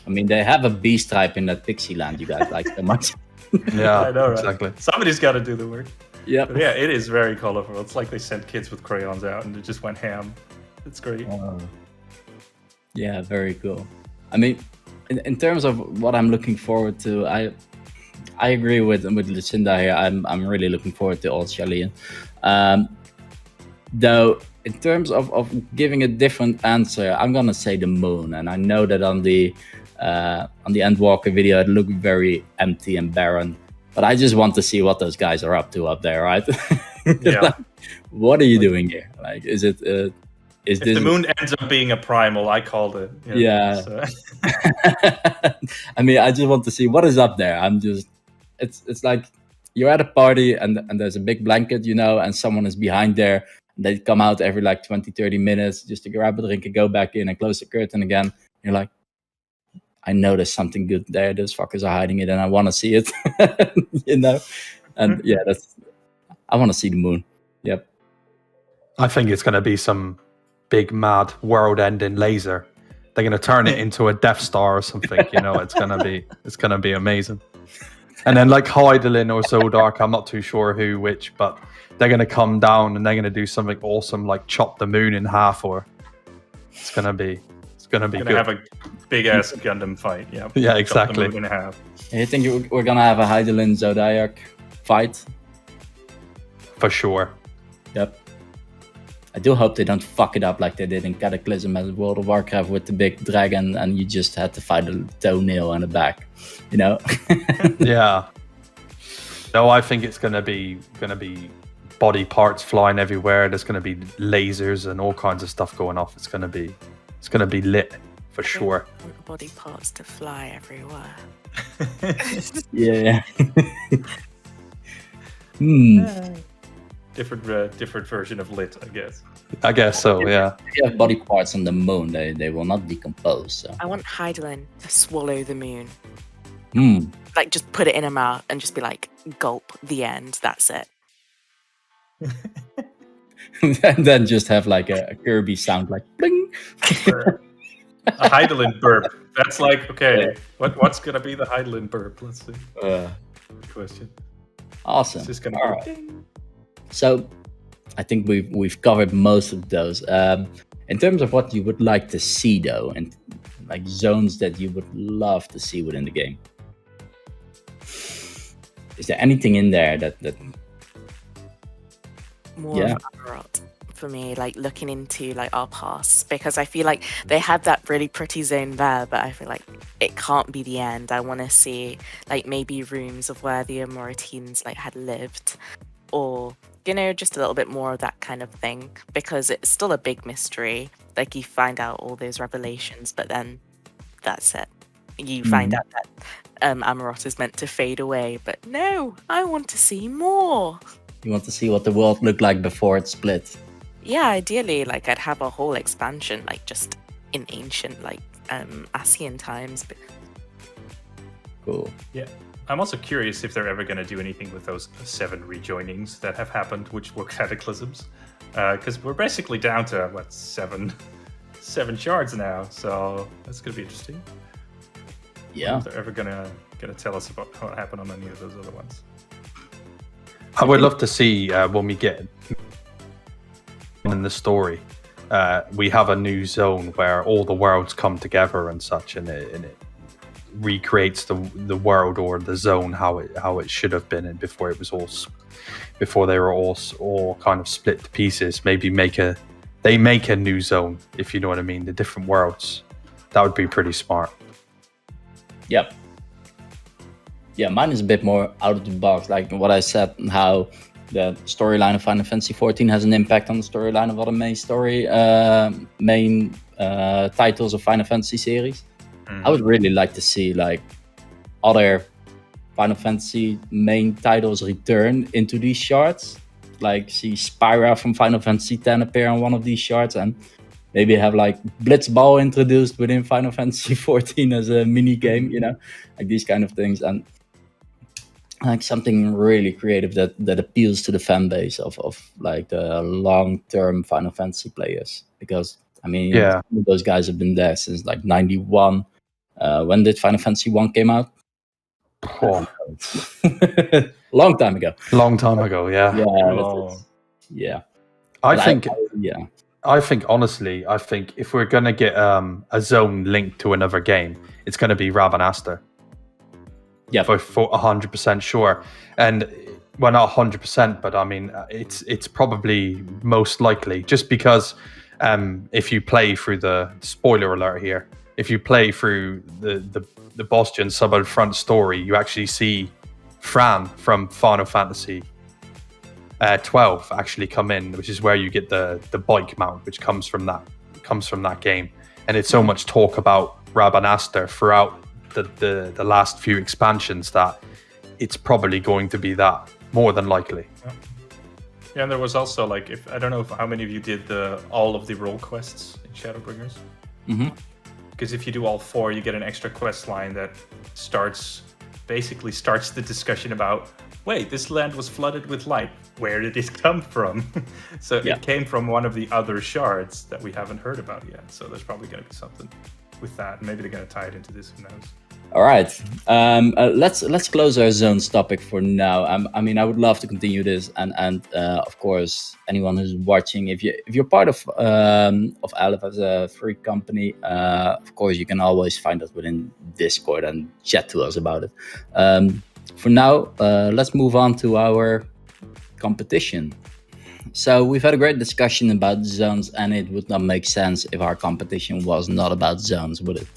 They have a bee stripe in that pixie land you guys like so much. Yeah, I know, right? exactly. Somebody's got to do the work. Yeah. But yeah, it is very colorful. It's like they sent kids with crayons out and it just went ham. It's great. Yeah, very cool. In terms of what I'm looking forward to, I agree with Lucinda here. I'm really looking forward to Old Charlian. Though, in terms of giving a different answer, I'm gonna say the moon. And I know that on the Endwalker video, it looked very empty and barren. But I just want to see what those guys are up to up there, right? Yeah. What are you doing here? Like, is it Is If this? the moon ends up being a primal, I called it. You know, Yeah. so- I mean, I just want to see what is up there. It's like you're at a party and there's a big blanket, and someone is behind there. And they come out every like 20, 30 minutes just to grab a drink and go back in and close the curtain again. You're like, I know there's something good there. Those fuckers are hiding it and I want to see it, And yeah, I want to see the moon. Yep. I think it's going to be some big, mad, world-ending laser. They're going to turn it into a Death Star or something. It's going to be amazing. And then like Hydaelyn or Zoldark, I'm not too sure which, but they're going to come down and they're going to do something awesome, like chop the moon in half, or it's going to be good. have a big ass Gundam fight. Yeah. Yeah, Chop exactly. the moon in half. You think we're gonna have a Hydaelyn Zodiac fight? For sure. Yep. I do hope they don't fuck it up like they did in Cataclysm as World of Warcraft with the big dragon, and you just had to fight a toenail on the back. Yeah. No, I think it's gonna be body parts flying everywhere. There's gonna be lasers and all kinds of stuff going off. It's gonna be lit for sure. Body parts to fly everywhere. Yeah. Different version of lit, I guess. I guess so, yeah. If you have body parts on the moon, they will not decompose. So. I want Hydaelyn to swallow the moon. Hmm. Like, just put it in her mouth and just be like, gulp, the end, that's it. And then just have like a Kirby sound, like bling. A Hydaelyn burp. That's like, okay, what's gonna be the Hydaelyn burp? Let's see. Uh, Good question. awesome. It's just gonna All go right. ding. So, I think we've covered most of those. In terms of what you would like to see, though, and like zones that you would love to see within the game, is there anything in there that More of Amarot for me, like looking into like our past, because I feel like they had that really pretty zone there, but I feel like it can't be the end. I want to see like maybe rooms of where the Amoritines like had lived, or just a little bit more of that kind of thing, because it's still a big mystery. Like you find out all those revelations, but then that's it. You find out that Amarot is meant to fade away, but no, I want to see more. you want to see what the world looked like before it split? Yeah, ideally, like I'd have a whole expansion, like just in ancient, like Asian times. But Cool. Yeah. I'm also curious if they're ever going to do anything with those 7 rejoinings that have happened, which were cataclysms. Because we're basically down to, seven shards now. So that's going to be interesting. Yeah. If they're ever going to tell us about what happened on any of those other ones. I would love to see when we get in the story, we have a new zone where all the worlds come together and such, and it recreates the world or the zone how it should have been, and before they were all kind of split to pieces. Maybe make a new zone, if you know what I mean, the different worlds. That would be pretty smart. Yep. Yeah, mine is a bit more out of the box, like what I said, how the storyline of Final Fantasy XIV has an impact on the storyline of other main titles of Final Fantasy series. I would really like to see like other Final Fantasy main titles return into these shards, like see Spyra from Final Fantasy X appear on one of these shards, and maybe have like Blitzball introduced within Final Fantasy XIV as a mini game, like these kind of things, and like something really creative that appeals to the fan base of like the long-term Final Fantasy players, because I mean, those guys have been there since like 91. When did Final Fantasy 1 came out? Oh. Long time ago. Long time ago, yeah. Yeah. I think honestly, if we're gonna get a zone linked to another game, it's gonna be Rabanastre. Yeah, for 100% sure. And well, not 100%, but I mean, it's probably most likely, just because if you play through the spoiler alert here, if you play through the Bostian Suburb front story, you actually see Fran from Final Fantasy 12 actually come in, which is where you get the bike mount, which comes from that game. And it's so much talk about Rabanastre throughout the last few expansions that it's probably going to be that, more than likely. Yeah, and there was also like, if I don't know how many of you did all of the role quests in Shadowbringers. Mm-hmm. Because if you do all 4, you get an extra quest line that basically starts the discussion about, wait, this land was flooded with light. Where did it come from? So It came from one of the other shards that we haven't heard about yet. So there's probably going to be something with that. Maybe they're going to tie it into this. Who knows? All right, let's close our zones topic for now. I mean, I would love to continue this, and of course, anyone who's watching, if you're part of Alith as a free company, of course, you can always find us within Discord and chat to us about it. For now, let's move on to our competition. So we've had a great discussion about zones, and it would not make sense if our competition was not about zones, would it?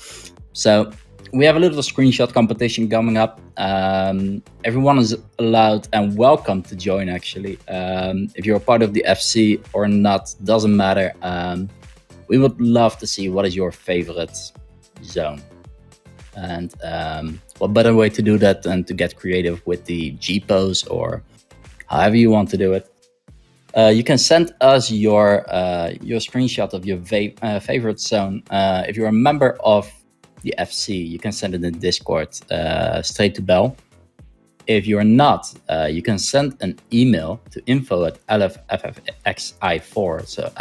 So we have a little screenshot competition coming up. Everyone is allowed and welcome to join, actually. If you're a part of the FC or not, doesn't matter. We would love to see what is your favorite zone. And what better way to do that than to get creative with the GPOs or however you want to do it. You can send us your screenshot of your favorite zone. If you're a member of the FC, you can send it in Discord straight to Bell. If you're not, you can send an email to info@FFXIV, so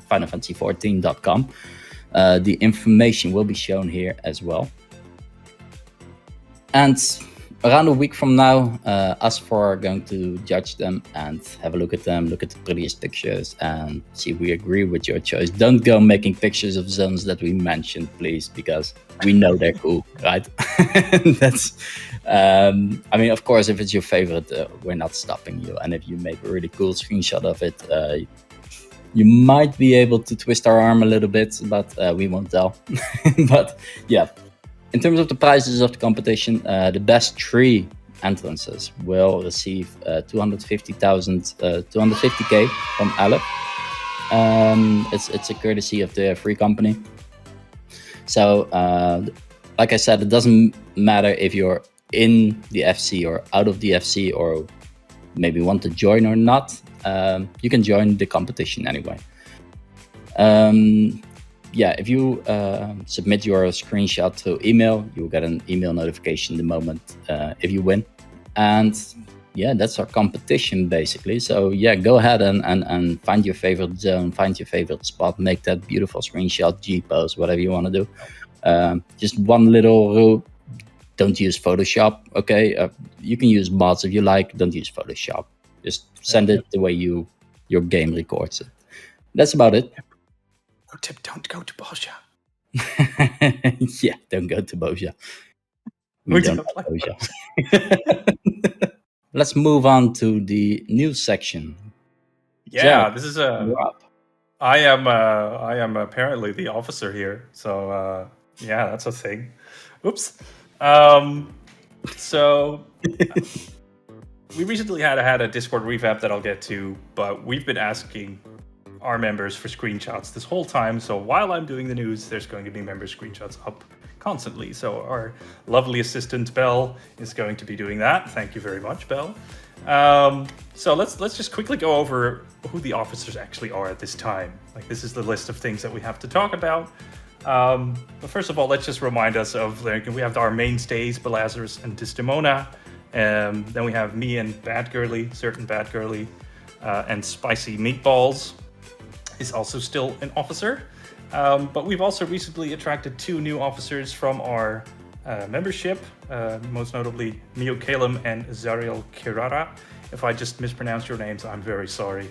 Final Fantasy XIV.com. The information will be shown here as well. And around a week from now, us 4 are going to judge them and have a look at them, look at the prettiest pictures, and see if we agree with your choice. Don't go making pictures of zones that we mentioned, please, because we know they're cool, right? That's, I mean, of course, if it's your favorite, we're not stopping you. And if you make a really cool screenshot of it, you might be able to twist our arm a little bit, but we won't tell. But yeah. In terms of the prizes of the competition, the best 3 entrances will receive 250k from Alith. It's a courtesy of the free company. So, like I said, it doesn't matter if you're in the FC or out of the FC or maybe want to join or not. You can join the competition anyway. Yeah, if you submit your screenshot to email, you'll get an email notification the moment if you win. And yeah, that's our competition basically. So yeah, go ahead and find your favorite zone, find your favorite spot, make that beautiful screenshot, G-pose, whatever you want to do. Just one little rule, don't use Photoshop, okay? You can use mods if you like, don't use Photoshop. Just send it the way your game records it. That's about it. Tip, don't go to Boja. Yeah, don't go to Boja. We don't like Boja. Let's move on to the news section. Yeah, this is I am apparently the officer here, so yeah, that's a thing. Oops. So we recently had a Discord revamp that I'll get to, but we've been asking our members for screenshots this whole time. So while I'm doing the news, there's going to be member screenshots up constantly. So our lovely assistant Belle is going to be doing that. Thank you very much, Belle. So let's just quickly go over who the officers actually are at this time. Like, this is the list of things that we have to talk about. But first of all, let's just remind us of, like, we have our mainstays, Belazarus and Desdemona. Then we have me and certain Bad Girly, and Spicy Meatballs is also still an officer. But we've also recently attracted 2 new officers from our membership, most notably Mio Kalem and Zariel Kirara. If I just mispronounced your names, I'm very sorry,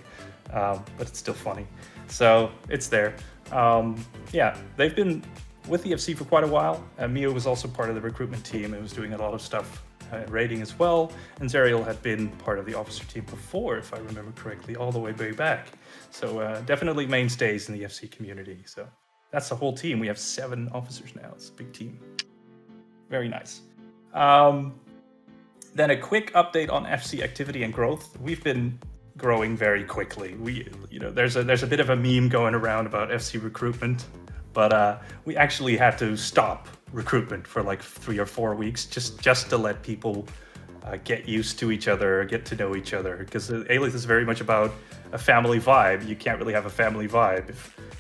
but it's still funny. So it's there. Yeah, they've been with the FC for quite a while. Mio was also part of the recruitment team and was doing a lot of stuff raiding as well. And Zariel had been part of the officer team before, if I remember correctly, all the way back. So definitely mainstays in the FC community. So that's the whole team. We have 7 officers now. It's a big team. Very nice. Then a quick update on FC activity and growth. We've been growing very quickly. There's a bit of a meme going around about FC recruitment, but we actually had to stop recruitment for like 3 or 4 weeks just to let people get used to each other, get to know each other, because Alith is very much about a family vibe. You can't really have a family vibe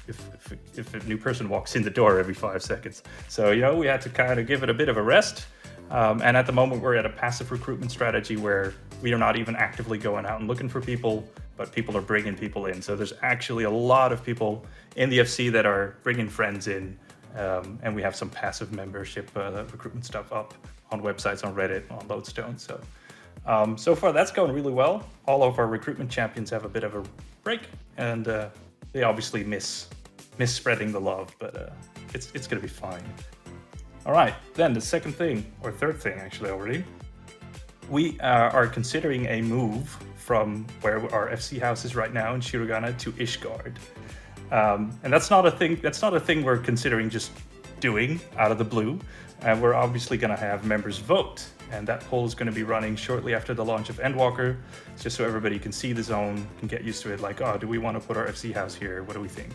if a new person walks in the door every 5 seconds. So we had to kind of give it a bit of a rest. And at the moment, we're at a passive recruitment strategy where we are not even actively going out and looking for people, but people are bringing people in. So there's actually a lot of people in the FC that are bringing friends in, and we have some passive membership recruitment stuff up on websites, on Reddit, on Lodestone. So far that's going really well. All of our recruitment champions have a bit of a break, and they obviously miss spreading the love, but it's going to be fine. All right, then the second thing, or third thing actually already, we are considering a move from where our FC house is right now in Shirogane to Ishgard. And that's not a thing we're considering just doing out of the blue. And we're obviously going to have members vote. And that poll is going to be running shortly after the launch of Endwalker, just so everybody can see the zone, can get used to it, like, do we want to put our FC house here? What do we think?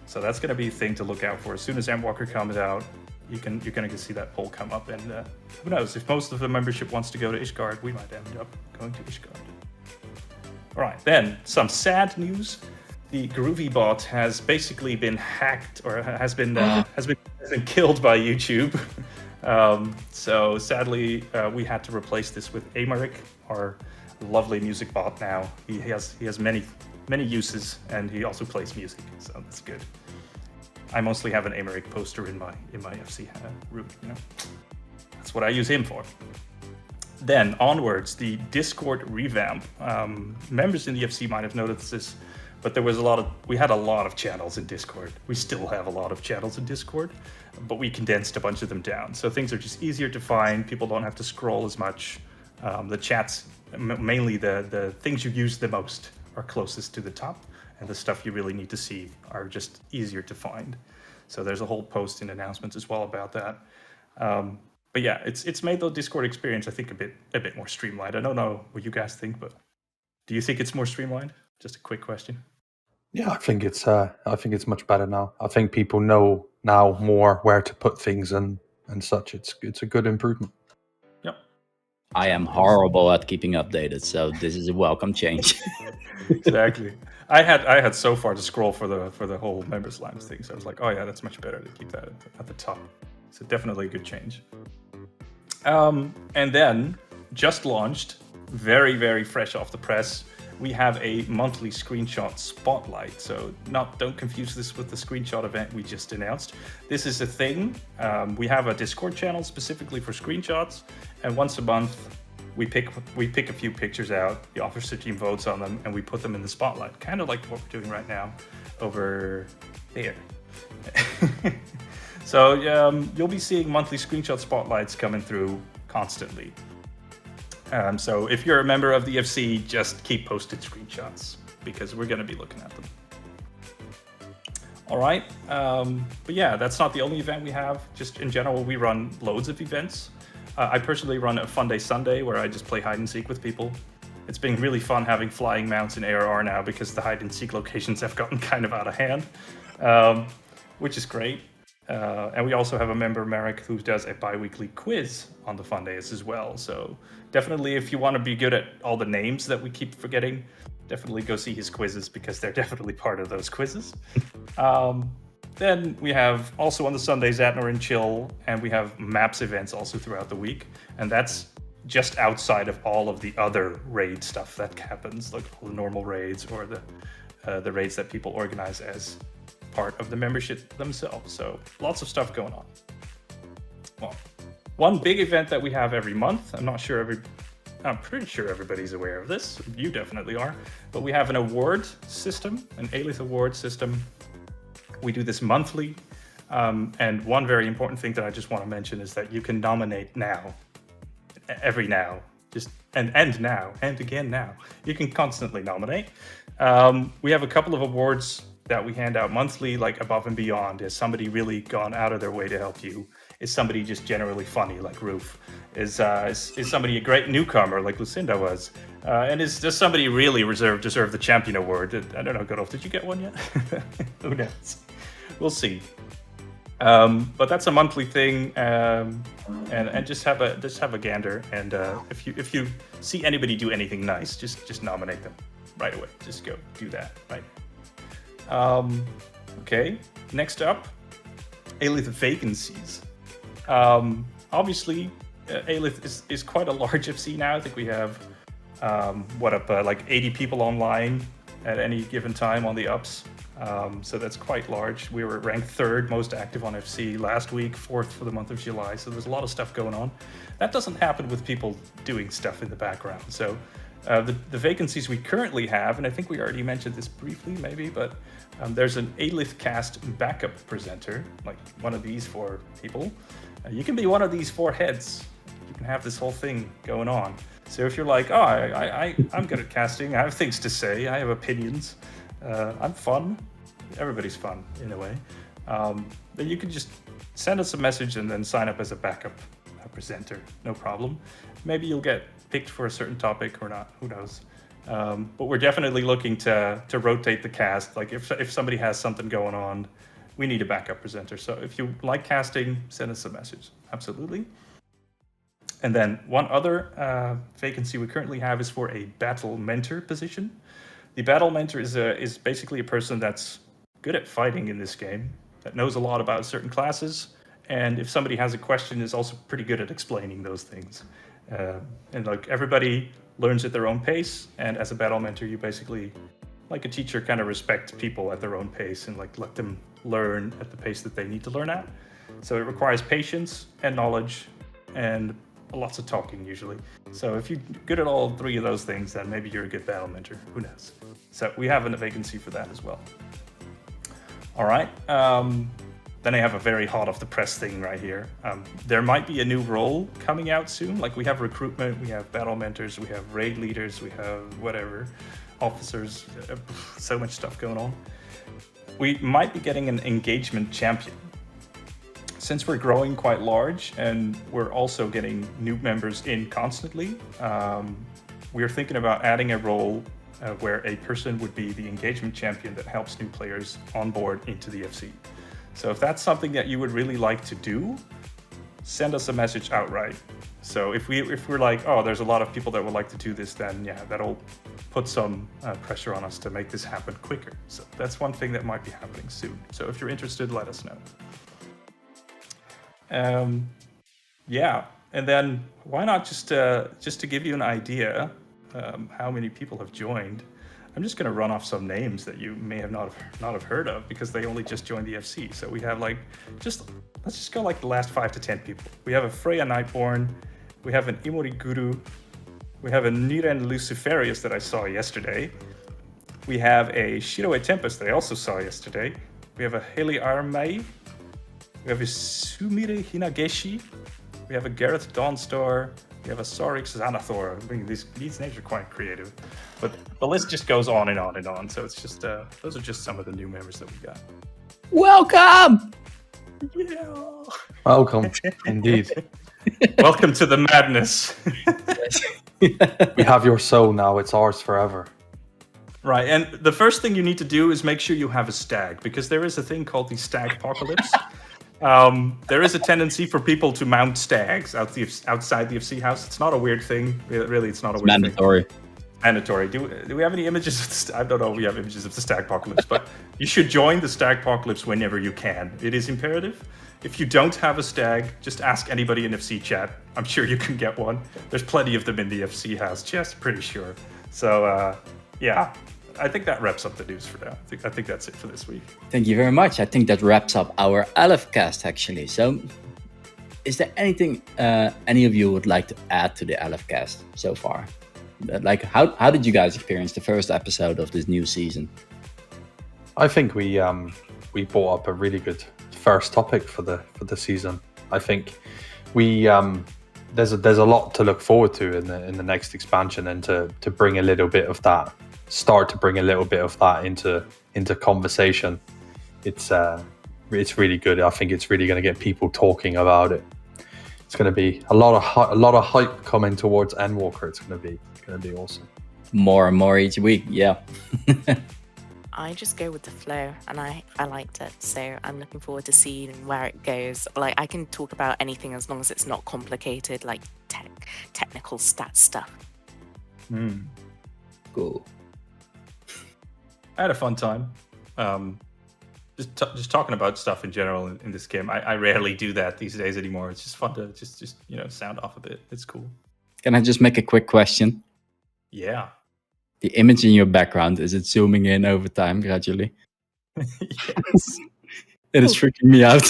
So that's going to be a thing to look out for. As soon as Endwalker comes out, you're going to see that poll come up, and who knows, if most of the membership wants to go to Ishgard, we might end up going to Ishgard. All right, then some sad news. The Groovy bot has basically been hacked, or has been killed by YouTube. So sadly, we had to replace this with Amaric, our lovely music bot. Now he has many uses, and he also plays music, so that's good. I mostly have an Amaric poster in my FC room. That's what I use him for. Then onwards, the Discord revamp. Members in the FC might have noticed this, but we had a lot of channels in Discord. We still have a lot of channels in Discord, but we condensed a bunch of them down. So things are just easier to find. People don't have to scroll as much. The chats, mainly the things you use the most, are closest to the top, and the stuff you really need to see are just easier to find. So there's a whole post in announcements as well about that. But yeah, it's made the Discord experience, I think, a bit more streamlined. I don't know what you guys think, but do you think it's more streamlined? Just a quick question. Yeah, I think it's much better now. I think people know now more where to put things and such. It's a good improvement. Yep. I am horrible at keeping updated, so this is a welcome change. Exactly. I had so far to scroll for the whole members line thing, so I was like, oh yeah, that's much better to keep that at the top. So definitely a good change. And then just launched, very, very fresh off the press, we have a monthly screenshot spotlight. So don't confuse this with the screenshot event we just announced. This is a thing. We have a Discord channel specifically for screenshots, and once a month we pick a few pictures out, the officer team votes on them, and we put them in the spotlight, kind of like what we're doing right now over there. So you'll be seeing monthly screenshot spotlights coming through constantly. So if you're a member of the FC, just keep posted screenshots, because we're going to be looking at them. All right, but yeah, that's not the only event we have. Just in general, we run loads of events. I personally run a Fun Day Sunday where I just play hide and seek with people. It's been really fun having flying mounts in ARR now, because the hide and seek locations have gotten kind of out of hand, which is great. And we also have a member, Marek, who does a bi-weekly quiz on the Fun Days as well. So definitely, if you want to be good at all the names that we keep forgetting, definitely go see his quizzes, because they're definitely part of those quizzes. Then we have also on the Sundays Atnor and Chill, and we have maps events also throughout the week. And that's just outside of all of the other raid stuff that happens, like all the normal raids or the raids that people organize as part of the membership themselves. So lots of stuff going on. Well, one big event that we have every month, I'm pretty sure everybody's aware of this. You definitely are. But we have an award system, an Alith award system. We do this monthly. And one very important thing that I just want to mention is that you can nominate now, every now, and now, and again now. You can constantly nominate. We have a couple of awards that we hand out monthly, like Above and Beyond. Has somebody really gone out of their way to help you? Is somebody just generally funny like Roof? Is somebody a great newcomer like Lucinda was? And does somebody really deserve the champion award? I don't know, Godolph, did you get one yet? Who knows? We'll see. But that's a monthly thing, and just have a gander. And if you see anybody do anything nice, just nominate them right away. Just go do that, right? Okay. Next up, Alith vacancies. Obviously, Alith is quite a large FC now. I think we have like 80 people online at any given time on the ups. So that's quite large. We were ranked 3rd most active on FC last week, 4th for the month of July. So there's a lot of stuff going on. That doesn't happen with people doing stuff in the background. So the vacancies we currently have, and I think we already mentioned this briefly maybe, but there's an Alith-Cast backup presenter, like one of these 4 people. You can be one of these 4 heads. You can have this whole thing going on. So if you're like, oh, I'm good at casting, I have things to say, I have opinions, I'm fun. Everybody's fun in a way. Then you can just send us a message and then sign up as a backup presenter. No problem. Maybe you'll get picked for a certain topic or not. Who knows? But we're definitely looking to rotate the cast. Like if somebody has something going on, we need a backup presenter. So if you like casting, send us a message. Absolutely. And then one other vacancy we currently have is for a battle mentor position. The battle mentor is basically a person that's good at fighting in this game, that knows a lot about certain classes, and if somebody has a question, is also pretty good at explaining those things. And like everybody learns at their own pace, and as a battle mentor, you basically, like a teacher, kind of respect people at their own pace and like let them learn at the pace that they need to learn at. So it requires patience and knowledge and lots of talking usually. So if you're good at all 3 of those things, then maybe you're a good battle mentor. Who knows? So we have a vacancy for that as well. All right. Then I have a very hot off the press thing right here. There might be a new role coming out soon. Like we have recruitment, we have battle mentors, we have raid leaders, we have whatever, officers, so much stuff going on. We might be getting an engagement champion. Since we're growing quite large and we're also getting new members in constantly, we're thinking about adding a role where a person would be the engagement champion that helps new players onboard into the FC. So if that's something that you would really like to do, send us a message outright. So if we're like, oh, there's a lot of people that would like to do this, then yeah, that'll put some pressure on us to make this happen quicker. So that's one thing that might be happening soon. So if you're interested, let us know. Yeah, and then why not just to give you an idea how many people have joined, I'm just going to run off some names that you may have not have heard of because they only just joined the FC. So we have let's just go like the last 5 to 10 people. We have a Freya Nightborn, we have an Imori Guru, we have a Niren Luciferius that I saw yesterday, we have a Shiroe Tempest that I also saw yesterday, we have a Heli Armei, we have a Sumire Hinageshi, we have a Gareth Dawnstar, we have a Sarix Xanathor. I mean, these names are quite creative, but the list just goes on and on and on. So it's just those are just some of the new members that we got. Welcome! Yeah. Welcome, indeed. Welcome to the madness. We have your soul now. It's ours forever. Right, and the first thing you need to do is make sure you have a stag, because there is a thing called the stag apocalypse. There is a tendency for people to mount stags outside the FC house. It's not a weird thing. Really, it's not a weird Mandatory. thing. Mandatory. Do we have any images of the I don't know if we have images of the stag apocalypse, but you should join the stag apocalypse whenever you can. It is imperative. If you don't have a stag, just ask anybody in FC chat. I'm sure you can get one. There's plenty of them in the FC house, just pretty sure. So, yeah. I think that wraps up the news for now. I think that's it for this week. Thank you very much. I think that wraps up our Alith-Cast actually. So is there anything any of you would like to add to the Alith-Cast so far? Like how did you guys experience the first episode of this new season? I think we brought up a really good first topic for the season. I think we there's a lot to look forward to in the next expansion, and to bring a little bit of that into conversation. It's it's really good. I think it's really going to get people talking about it. It's going to be a lot of hype coming towards Endwalker. It's going to be awesome. More and more each week. Yeah. I just go with the flow, and I liked it, so I'm looking forward to seeing where it goes. Like, I can talk about anything as long as it's not complicated, like technical stat stuff. Cool. I had a fun time. Just talking about stuff in general in this game. I rarely do that these days anymore. It's just fun to just sound off a bit. It's cool. Can I just make a quick question? Yeah. The image in your background, is it zooming in over time gradually? Yes. It is freaking me out.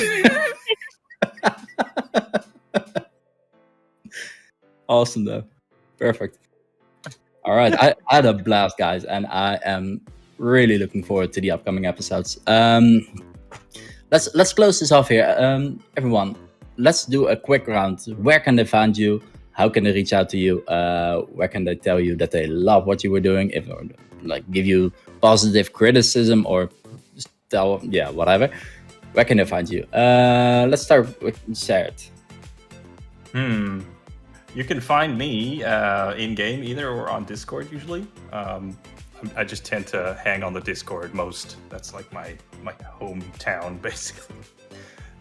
Awesome though. Perfect. All right. I had a blast, guys, and I am really looking forward to the upcoming episodes. Let's close this off here. Everyone, let's do a quick round. Where can they find you? How can they reach out to you? Where can they tell you that they love what you were doing? If like give you positive criticism or just tell whatever. Where can they find you? Let's start with Xaert. You can find me in game either or on Discord usually. I just tend to hang on the Discord most. That's like my hometown basically.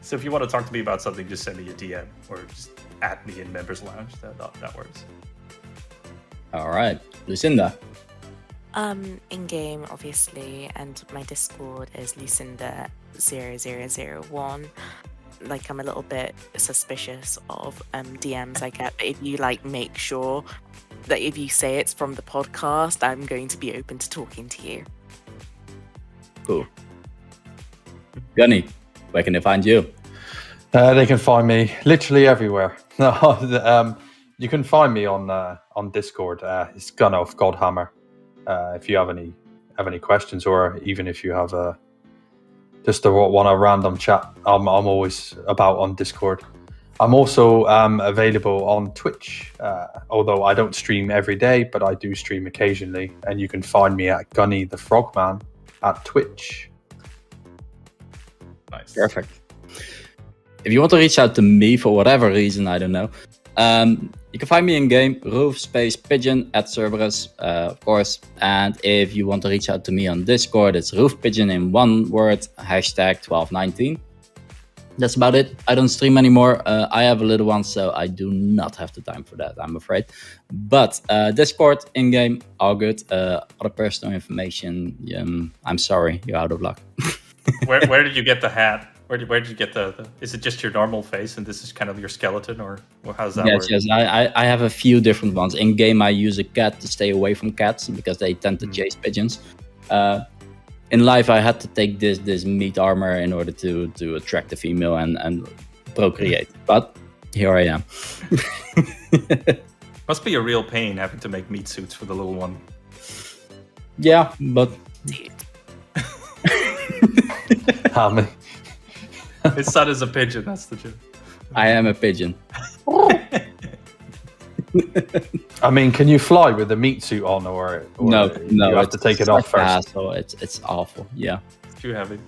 So if you want to talk to me about something, just send me a DM or just add me in Members Lounge. That works. All right, Lucinda. In game, obviously, and my Discord is Lucinda 0001. Like, I'm a little bit suspicious of DMs I get, but if you make sure that if you say it's from the podcast, I'm going to be open to talking to you. Cool. Gunny, where can they find you? They can find me literally everywhere. You can find me on Discord. It's Gunny of Godhammer. If you have any questions, or even if you have just want a random chat, I'm always about on Discord. I'm also available on Twitch, although I don't stream every day, but I do stream occasionally. And you can find me at Gunny the Frogman at Twitch. Nice. Perfect. If you want to reach out to me for whatever reason, I don't know, you can find me in game, Roof Space Pigeon at Cerberus, of course. And if you want to reach out to me on Discord, it's Roof Pigeon in one word, #1219. That's about it. I don't stream anymore. I have a little one, so I do not have the time for that, I'm afraid. But Discord, in-game, all good. Other personal information, I'm sorry, you're out of luck. Where did you get the hat? Where did you get the? Is it just your normal face, and this is kind of your skeleton, or how does that work? Yes. I have a few different ones. In game, I use a cat to stay away from cats because they tend to chase pigeons. In life, I had to take this meat armor in order to attract a female and procreate. But here I am. Must be a real pain having to make meat suits for the little one. Yeah, but Dude. His son is a pigeon. That's the joke. I am a pigeon. I mean, can you fly with the meat suit on, or No, you have to take it off first? So it's awful. Yeah. It's too heavy.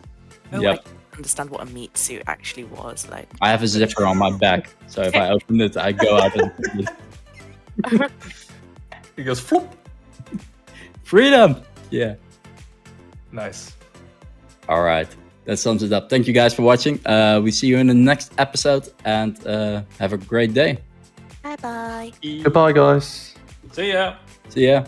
Oh, Yep. I didn't understand what a meat suit actually was. Like, I have a zipper on my back, so if I open it, I go out. He goes floop. Freedom. Yeah. Nice. All right. That sums it up. Thank you guys for watching. We see you in the next episode, and have a great day. bye-bye. Goodbye, guys. See ya. See ya.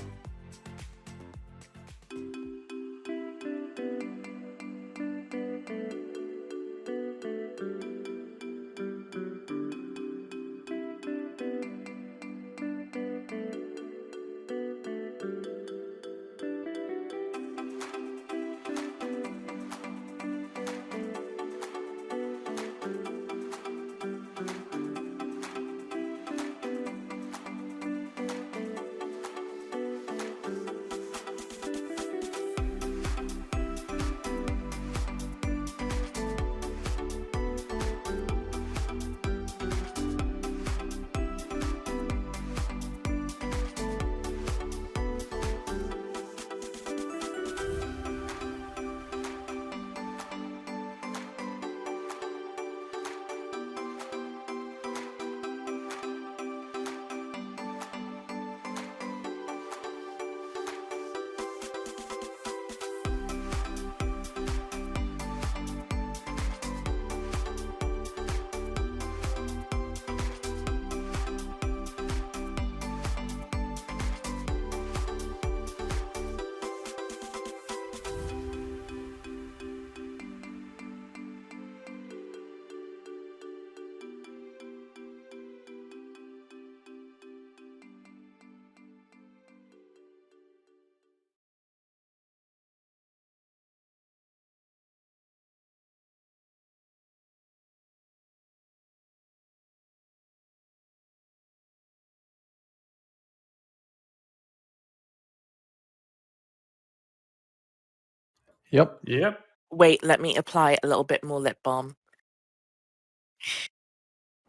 Yep. Yep. Wait, let me apply a little bit more lip balm.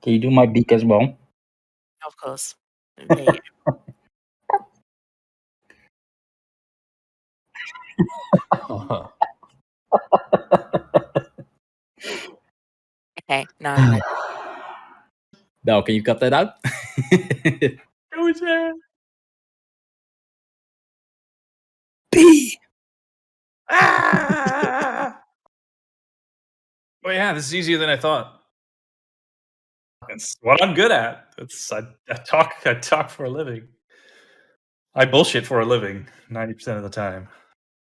Can you do my beak as well? Of course. Okay. Okay, now I'm ready. Belle, can you cut that out? Go there. B. Ah! Well, yeah, this is easier than I thought. It's what I'm good at. I talk for a living. I bullshit for a living 90% of the time.